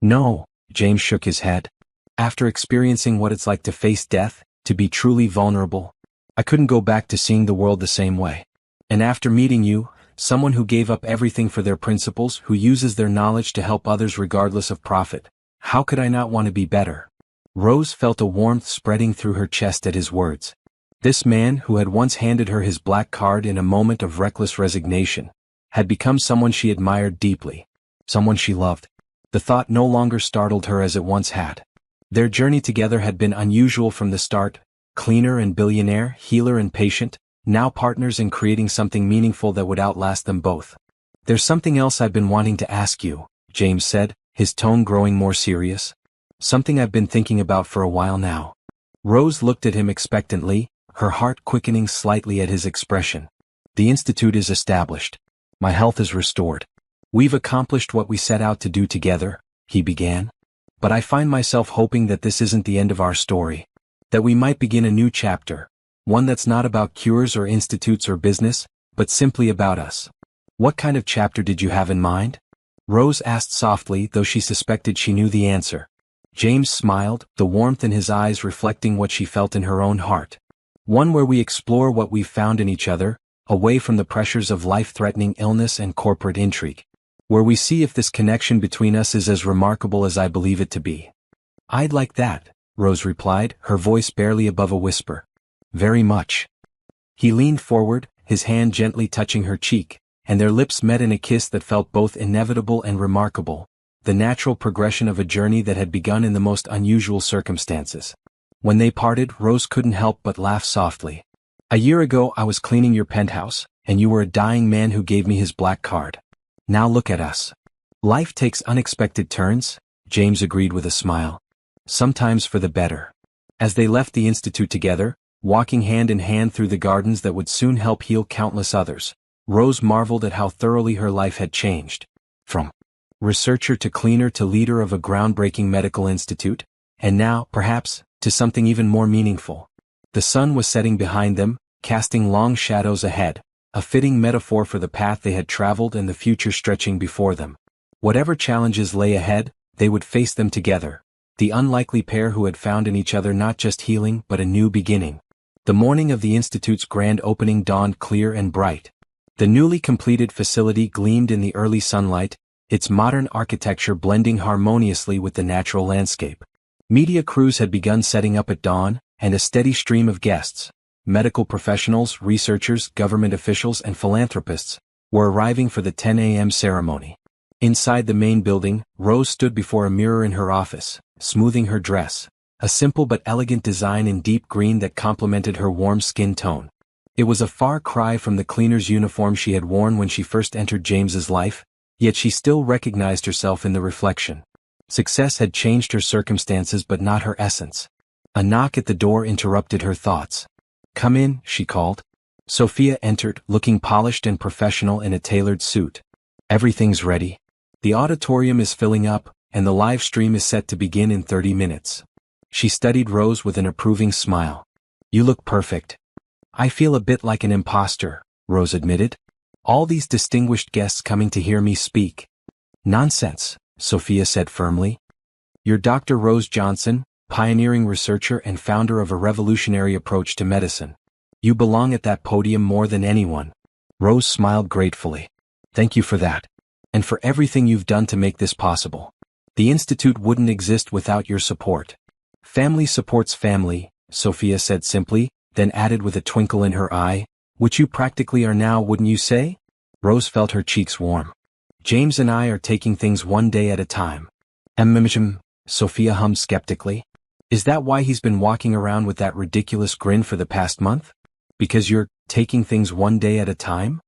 Speaker 1: "No," James shook his head. "After experiencing what it's like to face death, to be truly vulnerable, I couldn't go back to seeing the world the same way. And after meeting you, someone who gave up everything for their principles, who uses their knowledge to help others regardless of profit, how could I not want to be better?" Rose felt a warmth spreading through her chest at his words. This man, who had once handed her his black card in a moment of reckless resignation, had become someone she admired deeply, someone she loved. The thought no longer startled her as it once had. Their journey together had been unusual from the start, cleaner and billionaire, healer and patient, now partners in creating something meaningful that would outlast them both. "There's something else I've been wanting to ask you," James said, his tone growing more serious. Something I've been thinking about for a while now. Rose looked at him expectantly, her heart quickening slightly at his expression. The institute is established. My health is restored. We've accomplished what we set out to do together, he began. But I find myself hoping that this isn't the end of our story. That we might begin a new chapter. One that's not about cures or institutes or business, but simply about us. What kind of chapter did you have in mind? Rose asked softly, though she suspected she knew the answer. James smiled, the warmth in his eyes reflecting what she felt in her own heart. One where we explore what we've found in each other, away from the pressures of life-threatening illness and corporate intrigue. Where we see if this connection between us is as remarkable as I believe it to be. I'd like that, Rose replied, her voice barely above a whisper. Very much. He leaned forward, his hand gently touching her cheek, and their lips met in a kiss that felt both inevitable and remarkable, the natural progression of a journey that had begun in the most unusual circumstances. When they parted, Rose couldn't help but laugh softly. A year ago I was cleaning your penthouse, and you were a dying man who gave me his black card. Now look at us. Life takes unexpected turns, James agreed with a smile. Sometimes for the better. As they left the institute together, walking hand in hand through the gardens that would soon help heal countless others, Rose marveled at how thoroughly her life had changed. From researcher to cleaner to leader of a groundbreaking medical institute, and now, perhaps, to something even more meaningful. The sun was setting behind them, casting long shadows ahead, a fitting metaphor for the path they had traveled and the future stretching before them. Whatever challenges lay ahead, they would face them together, the unlikely pair who had found in each other not just healing but a new beginning. The morning of the Institute's grand opening dawned clear and bright. The newly completed facility gleamed in the early sunlight, its modern architecture blending harmoniously with the natural landscape. Media crews had begun setting up at dawn, and a steady stream of guests, medical professionals, researchers, government officials, and philanthropists, were arriving for the 10 a.m. ceremony. Inside the main building, Rose stood before a mirror in her office, smoothing her dress, a simple but elegant design in deep green that complemented her warm skin tone. It was a far cry from the cleaner's uniform she had worn when she first entered James's life, yet she still recognized herself in the reflection. Success had changed her circumstances but not her essence. A knock at the door interrupted her thoughts. "Come in," she called. Sophia entered, looking polished and professional in a tailored suit. "Everything's ready. The auditorium is filling up, and the live stream is set to begin in 30 minutes. She studied Rose with an approving smile. "You look perfect." "I feel a bit like an imposter," Rose admitted. "All these distinguished guests coming to hear me speak." "Nonsense," Sophia said firmly. "You're Dr. Rose Johnson, pioneering researcher and founder of a revolutionary approach to medicine. You belong at that podium more than anyone." Rose smiled gratefully. "Thank you for that. And for everything you've done to make this possible. The Institute wouldn't exist without your support." "Family supports family," Sophia said simply, then added with a twinkle in her eye, "which you practically are now, wouldn't you say?" Rose felt her cheeks warm. "James and I are taking things one day at a time." Sophia hummed skeptically. "Is that why he's been walking around with that ridiculous grin for the past month? Because you're taking things one day at a time?"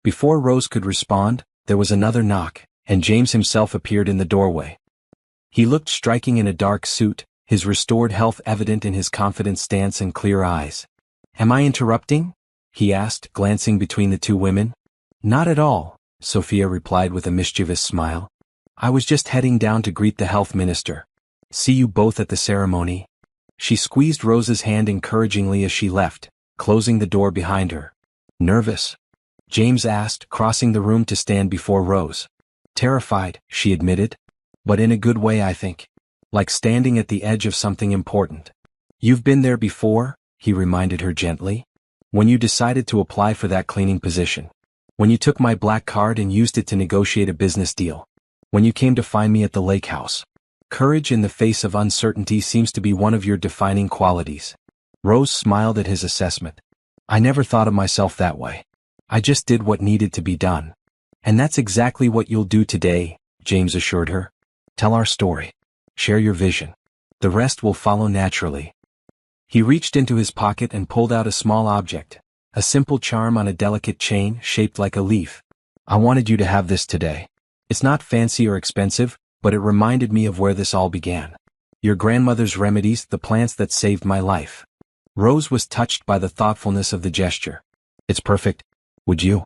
Speaker 1: Before Rose could respond, there was another knock, and James himself appeared in the doorway. He looked striking in a dark suit, his restored health evident in his confident stance and clear eyes. "Am I interrupting?" he asked, glancing between the two women. "Not at all," Sophia replied with a mischievous smile. "I was just heading down to greet the health minister. See you both at the ceremony." She squeezed Rose's hand encouragingly as she left, closing the door behind her. "Nervous?" James asked, crossing the room to stand before Rose. "Terrified," she admitted. "But in a good way, I think. Like standing at the edge of something important." "You've been there before," he reminded her gently. "When you decided to apply for that cleaning position. When you took my black card and used it to negotiate a business deal. When you came to find me at the lake house. Courage in the face of uncertainty seems to be one of your defining qualities." Rose smiled at his assessment. "I never thought of myself that way. I just did what needed to be done." "And that's exactly what you'll do today," James assured her. "Tell our story. Share your vision. The rest will follow naturally." He reached into his pocket and pulled out a small object, a simple charm on a delicate chain shaped like a leaf. "I wanted you to have this today. It's not fancy or expensive, but it reminded me of where this all began." Your grandmother's remedies, the plants that saved my life. Rose was touched by the thoughtfulness of the gesture. It's perfect. Would you?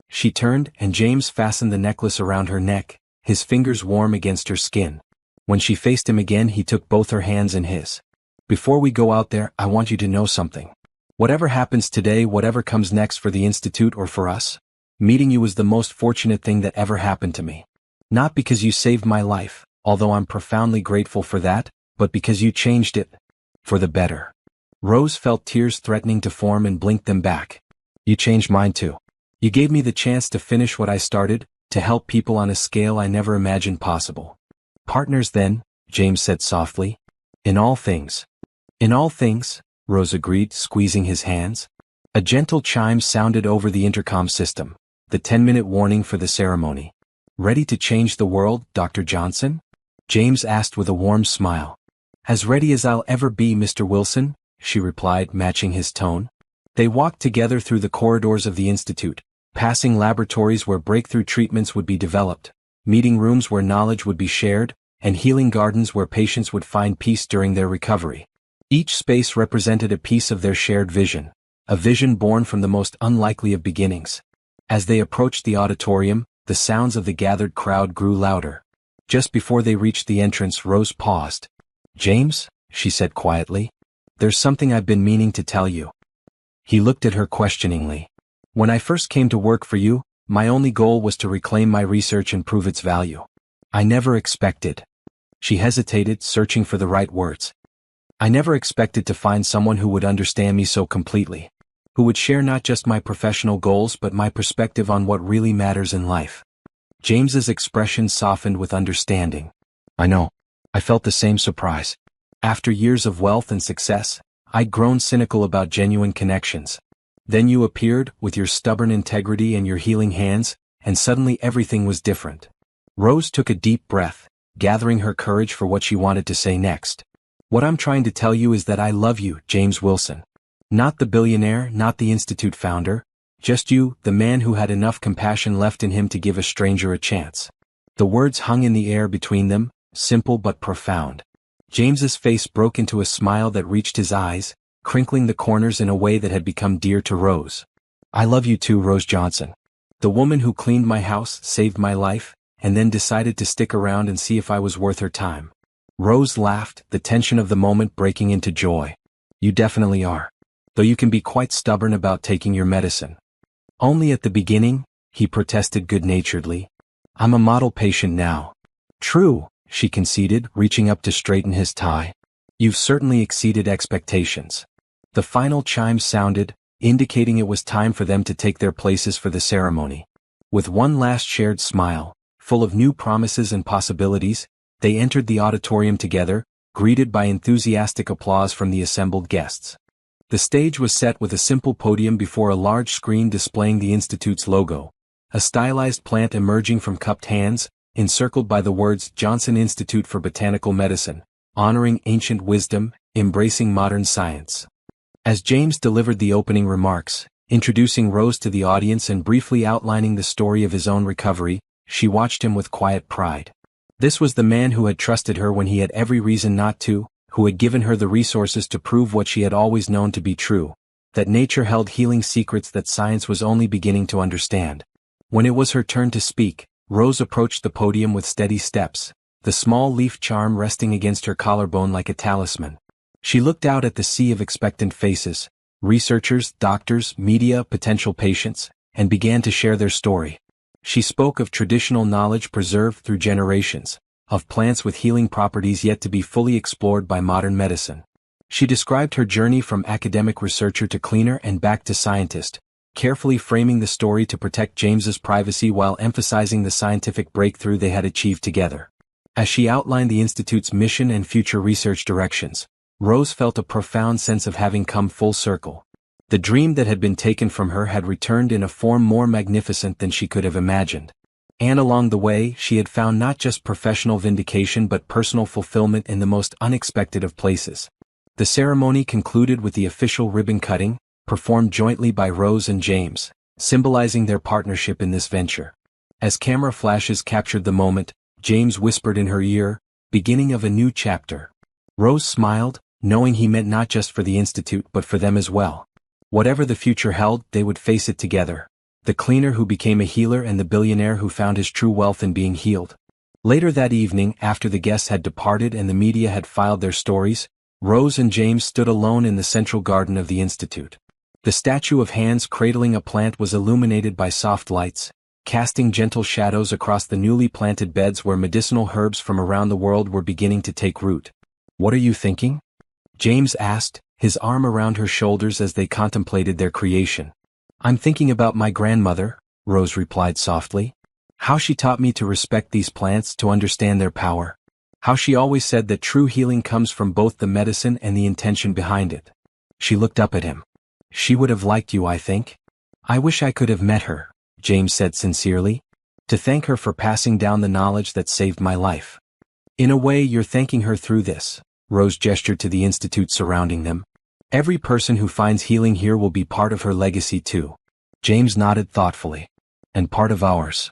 Speaker 1: She turned, and James fastened the necklace around her neck, his fingers warm against her skin. When she faced him again, he took both her hands in his. Before we go out there, I want you to know something. Whatever happens today, whatever comes next for the Institute or for us, meeting you was the most fortunate thing that ever happened to me. Not because you saved my life, although I'm profoundly grateful for that, but because you changed it. For the better. Rose felt tears threatening to form and blinked them back. You changed mine too. You gave me the chance to finish what I started, to help people on a scale I never imagined possible. Partners then, James said softly. In all things. In all things, Rose agreed, squeezing his hands. A gentle chime sounded over the intercom system, the 10-minute warning for the ceremony. Ready to change the world, Dr. Johnson? James asked with a warm smile. As ready as I'll ever be, Mr. Wilson, she replied, matching his tone. They walked together through the corridors of the Institute, passing laboratories where breakthrough treatments would be developed, meeting rooms where knowledge would be shared, and healing gardens where patients would find peace during their recovery. Each space represented a piece of their shared vision, a vision born from the most unlikely of beginnings. As they approached the auditorium, the sounds of the gathered crowd grew louder. Just before they reached the entrance, Rose paused. James, she said quietly, there's something I've been meaning to tell you. He looked at her questioningly. When I first came to work for you, my only goal was to reclaim my research and prove its value. I never expected. She hesitated, searching for the right words. I never expected to find someone who would understand me so completely, who would share not just my professional goals but my perspective on what really matters in life. James's expression softened with understanding. I know. I felt the same surprise. After years of wealth and success, I'd grown cynical about genuine connections. Then you appeared, with your stubborn integrity and your healing hands, and suddenly everything was different. Rose took a deep breath, gathering her courage for what she wanted to say next. What I'm trying to tell you is that I love you, James Wilson. Not the billionaire, not the Institute founder, just you, the man who had enough compassion left in him to give a stranger a chance. The words hung in the air between them, simple but profound. James's face broke into a smile that reached his eyes, crinkling the corners in a way that had become dear to Rose. I love you too, Rose Johnson. The woman who cleaned my house, saved my life, and then decided to stick around and see if I was worth her time. Rose laughed, the tension of the moment breaking into joy. You definitely are. Though you can be quite stubborn about taking your medicine. Only at the beginning, he protested good-naturedly. I'm a model patient now. True, she conceded, reaching up to straighten his tie. You've certainly exceeded expectations. The final chime sounded, indicating it was time for them to take their places for the ceremony. With one last shared smile, full of new promises and possibilities, they entered the auditorium together, greeted by enthusiastic applause from the assembled guests. The stage was set with a simple podium before a large screen displaying the Institute's logo, a stylized plant emerging from cupped hands, encircled by the words Johnson Institute for Botanical Medicine, honoring ancient wisdom, embracing modern science. As James delivered the opening remarks, introducing Rose to the audience and briefly outlining the story of his own recovery, she watched him with quiet pride. This was the man who had trusted her when he had every reason not to, who had given her the resources to prove what she had always known to be true, that nature held healing secrets that science was only beginning to understand. When it was her turn to speak, Rose approached the podium with steady steps, the small leaf charm resting against her collarbone like a talisman. She looked out at the sea of expectant faces, researchers, doctors, media, potential patients, and began to share their story. She spoke of traditional knowledge preserved through generations, of plants with healing properties yet to be fully explored by modern medicine. She described her journey from academic researcher to cleaner and back to scientist, carefully framing the story to protect James's privacy while emphasizing the scientific breakthrough they had achieved together. As she outlined the Institute's mission and future research directions, Rose felt a profound sense of having come full circle. The dream that had been taken from her had returned in a form more magnificent than she could have imagined. And along the way, she had found not just professional vindication but personal fulfillment in the most unexpected of places. The ceremony concluded with the official ribbon cutting, performed jointly by Rose and James, symbolizing their partnership in this venture. As camera flashes captured the moment, James whispered in her ear, "Beginning of a new chapter." Rose smiled, knowing he meant not just for the institute but for them as well. Whatever the future held, they would face it together. The cleaner who became a healer and the billionaire who found his true wealth in being healed. Later that evening, after the guests had departed and the media had filed their stories, Rose and James stood alone in the central garden of the institute. The statue of hands cradling a plant was illuminated by soft lights, casting gentle shadows across the newly planted beds where medicinal herbs from around the world were beginning to take root. "What are you thinking?" James asked, his arm around her shoulders as they contemplated their creation. "I'm thinking about my grandmother," Rose replied softly. "How she taught me to respect these plants, to understand their power. How she always said that true healing comes from both the medicine and the intention behind it." She looked up at him. "She would have liked you, I think." "I wish I could have met her," James said sincerely. "To thank her for passing down the knowledge that saved my life." "In a way, you're thanking her through this," Rose gestured to the institute surrounding them. "Every person who finds healing here will be part of her legacy too." James nodded thoughtfully. "And part of ours."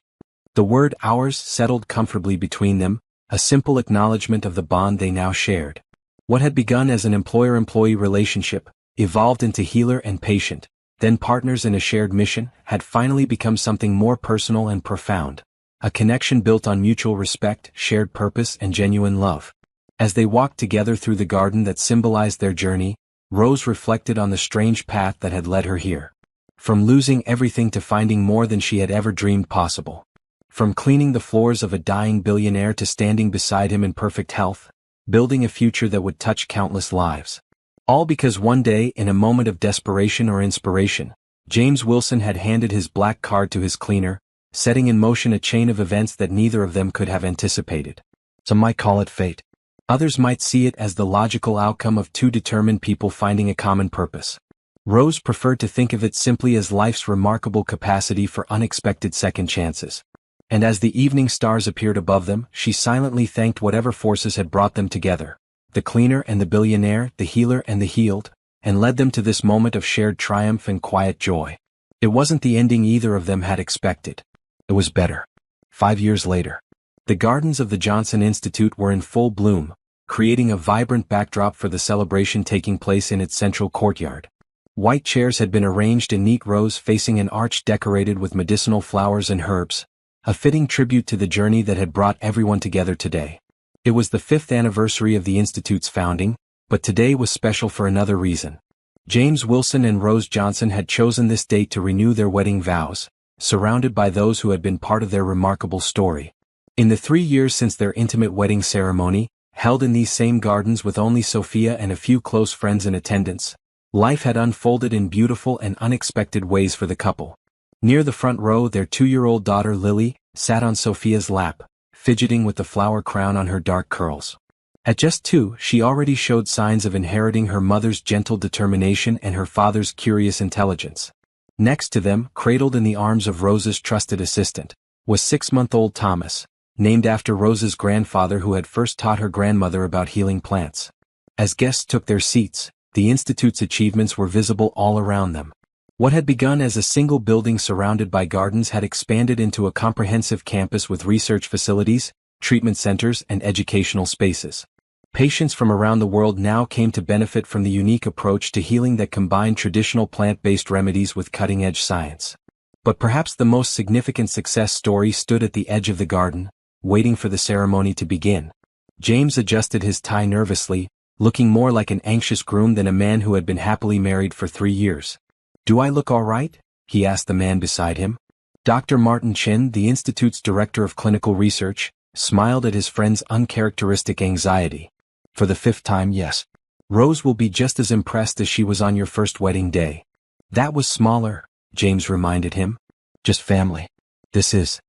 Speaker 1: The word ours settled comfortably between them, a simple acknowledgement of the bond they now shared. What had begun as an employer-employee relationship, evolved into healer and patient, then partners in a shared mission, had finally become something more personal and profound. A connection built on mutual respect, shared purpose, and genuine love. As they walked together through the garden that symbolized their journey, Rose reflected on the strange path that had led her here. From losing everything to finding more than she had ever dreamed possible. From cleaning the floors of a dying billionaire to standing beside him in perfect health, building a future that would touch countless lives. All because one day, in a moment of desperation or inspiration, James Wilson had handed his black card to his cleaner, setting in motion a chain of events that neither of them could have anticipated. Some might call it fate. Others might see it as the logical outcome of two determined people finding a common purpose. Rose preferred to think of it simply as life's remarkable capacity for unexpected second chances. And as the evening stars appeared above them, she silently thanked whatever forces had brought them together, the cleaner and the billionaire, the healer and the healed, and led them to this moment of shared triumph and quiet joy. It wasn't the ending either of them had expected. It was better. 5 years later, the gardens of the Johnson Institute were in full bloom, creating a vibrant backdrop for the celebration taking place in its central courtyard. White chairs had been arranged in neat rows facing an arch decorated with medicinal flowers and herbs, a fitting tribute to the journey that had brought everyone together today. It was the 5th anniversary of the Institute's founding, but today was special for another reason. James Wilson and Rose Johnson had chosen this date to renew their wedding vows, surrounded by those who had been part of their remarkable story. In the 3 years since their intimate wedding ceremony, held in these same gardens with only Sophia and a few close friends in attendance, life had unfolded in beautiful and unexpected ways for the couple. Near the front row, their 2-year-old daughter Lily sat on Sophia's lap, fidgeting with the flower crown on her dark curls. At just 2, she already showed signs of inheriting her mother's gentle determination and her father's curious intelligence. Next to them, cradled in the arms of Rose's trusted assistant, was 6-month-old Thomas, named after Rose's grandfather who had first taught her grandmother about healing plants. As guests took their seats, the Institute's achievements were visible all around them. What had begun as a single building surrounded by gardens had expanded into a comprehensive campus with research facilities, treatment centers, and educational spaces. Patients from around the world now came to benefit from the unique approach to healing that combined traditional plant-based remedies with cutting-edge science. But perhaps the most significant success story stood at the edge of the garden, waiting for the ceremony to begin. James adjusted his tie nervously, looking more like an anxious groom than a man who had been happily married for 3 years. "Do I look all right?" he asked the man beside him. Dr. Martin Chin, the Institute's director of clinical research, smiled at his friend's uncharacteristic anxiety. "For the 5th time, yes. Rose will be just as impressed as she was on your first wedding day." "That was smaller," James reminded him. "Just family. This is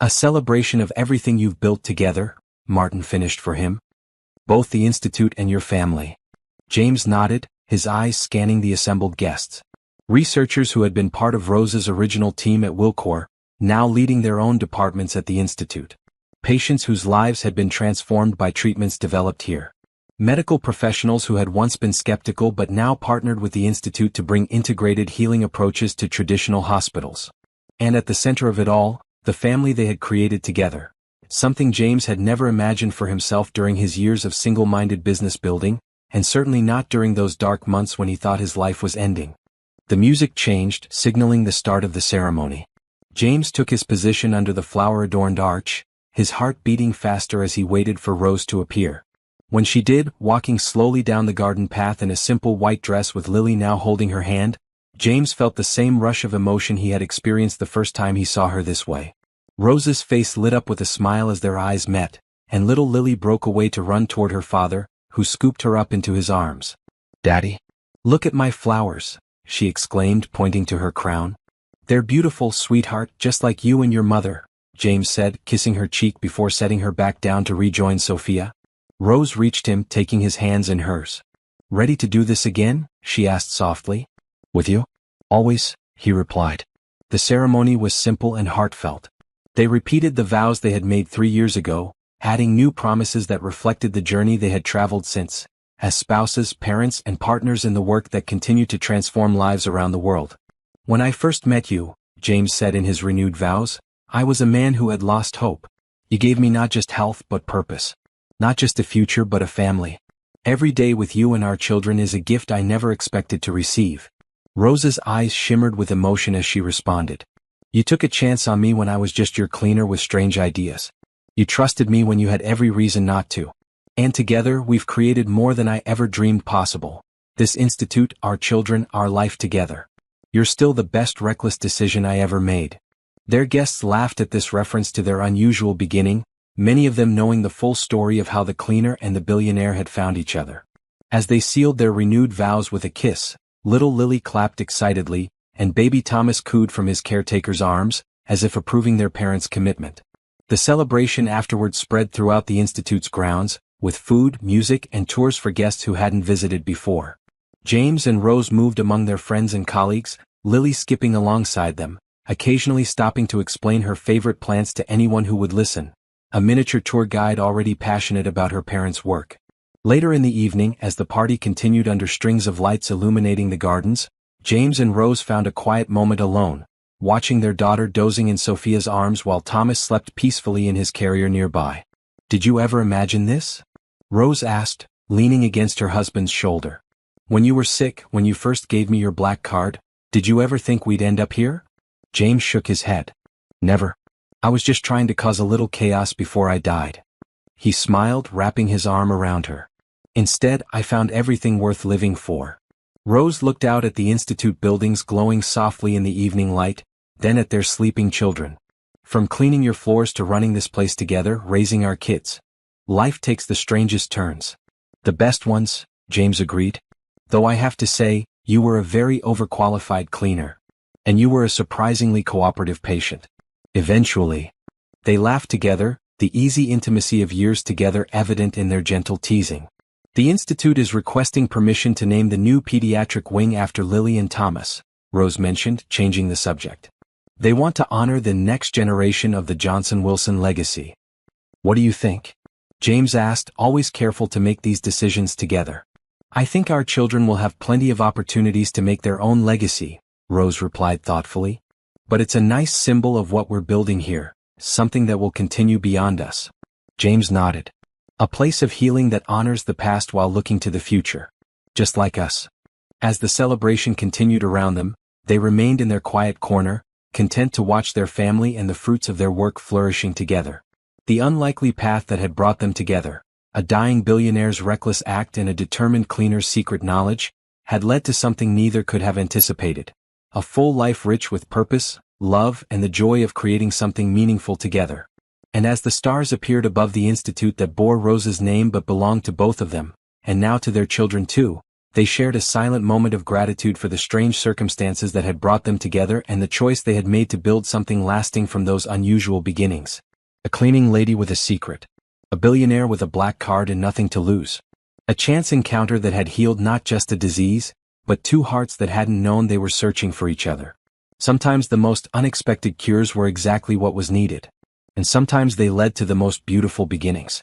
Speaker 1: a celebration of everything you've built together," Martin finished for him. "Both the Institute and your family." James nodded, his eyes scanning the assembled guests. Researchers who had been part of Rose's original team at Wilcor, now leading their own departments at the Institute. Patients whose lives had been transformed by treatments developed here. Medical professionals who had once been skeptical but now partnered with the Institute to bring integrated healing approaches to traditional hospitals. And at the center of it all, the family they had created together. something James had never imagined for himself during his years of single-minded business building, and certainly not during those dark months when he thought his life was ending. The music changed, signaling the start of the ceremony. James took his position under the flower-adorned arch, his heart beating faster as he waited for Rose to appear. When she did, walking slowly down the garden path in a simple white dress with Lily now holding her hand, James felt the same rush of emotion he had experienced the first time he saw her this way. Rose's face lit up with a smile as their eyes met, and little Lily broke away to run toward her father, who scooped her up into his arms. "Daddy, look at my flowers," she exclaimed, pointing to her crown. "They're beautiful, sweetheart, just like you and your mother," James said, kissing her cheek before setting her back down to rejoin Sophia. Rose reached him, taking his hands in hers. "Ready to do this again?" she asked softly. "With you? Always," he replied. The ceremony was simple and heartfelt. They repeated the vows they had made 3 years ago, adding new promises that reflected the journey they had traveled since, as spouses, parents, and partners in the work that continue to transform lives around the world. "When I first met you," James said in his renewed vows, "I was a man who had lost hope. You gave me not just health but purpose. Not just a future but a family. Every day with you and our children is a gift I never expected to receive." Rose's eyes shimmered with emotion as she responded. "You took a chance on me when I was just your cleaner with strange ideas. You trusted me when you had every reason not to. And together we've created more than I ever dreamed possible. This institute, our children, our life together. You're still the best reckless decision I ever made." Their guests laughed at this reference to their unusual beginning, many of them knowing the full story of how the cleaner and the billionaire had found each other. As they sealed their renewed vows with a kiss, little Lily clapped excitedly, and baby Thomas cooed from his caretaker's arms, as if approving their parents' commitment. The celebration afterward spread throughout the Institute's grounds, with food, music, and tours for guests who hadn't visited before. James and Rose moved among their friends and colleagues, Lily skipping alongside them, occasionally stopping to explain her favorite plants to anyone who would listen, a miniature tour guide already passionate about her parents' work. Later in the evening, as the party continued under strings of lights illuminating the gardens, James and Rose found a quiet moment alone, watching their daughter dozing in Sophia's arms while Thomas slept peacefully in his carrier nearby. "Did you ever imagine this?" Rose asked, leaning against her husband's shoulder. "When you were sick, when you first gave me your black card, did you ever think we'd end up here?" James shook his head. "Never. I was just trying to cause a little chaos before I died." He smiled, wrapping his arm around her. "Instead, I found everything worth living for." Rose looked out at the Institute buildings glowing softly in the evening light, then at their sleeping children. "From cleaning your floors to running this place together, raising our kids. Life takes the strangest turns." "The best ones," James agreed. "Though I have to say, you were a very overqualified cleaner. And you were a surprisingly cooperative patient." Eventually. They laughed together, the easy intimacy of years together evident in their gentle teasing. "The Institute is requesting permission to name the new pediatric wing after Lily and Thomas," Rose mentioned, changing the subject. "They want to honor the next generation of the Johnson-Wilson legacy." "What do you think?" James asked, always careful to make these decisions together. "I think our children will have plenty of opportunities to make their own legacy," Rose replied thoughtfully. "But it's a nice symbol of what we're building here, something that will continue beyond us." James nodded. "A place of healing that honors the past while looking to the future. Just like us." As the celebration continued around them, they remained in their quiet corner, content to watch their family and the fruits of their work flourishing together. The unlikely path that had brought them together, a dying billionaire's reckless act and a determined cleaner's secret knowledge, had led to something neither could have anticipated. A full life rich with purpose, love, and the joy of creating something meaningful together. And as the stars appeared above the institute that bore Rose's name but belonged to both of them, and now to their children too, they shared a silent moment of gratitude for the strange circumstances that had brought them together and the choice they had made to build something lasting from those unusual beginnings. A cleaning lady with a secret. A billionaire with a black card and nothing to lose. A chance encounter that had healed not just a disease, but two hearts that hadn't known they were searching for each other. Sometimes the most unexpected cures were exactly what was needed. And sometimes they led to the most beautiful beginnings.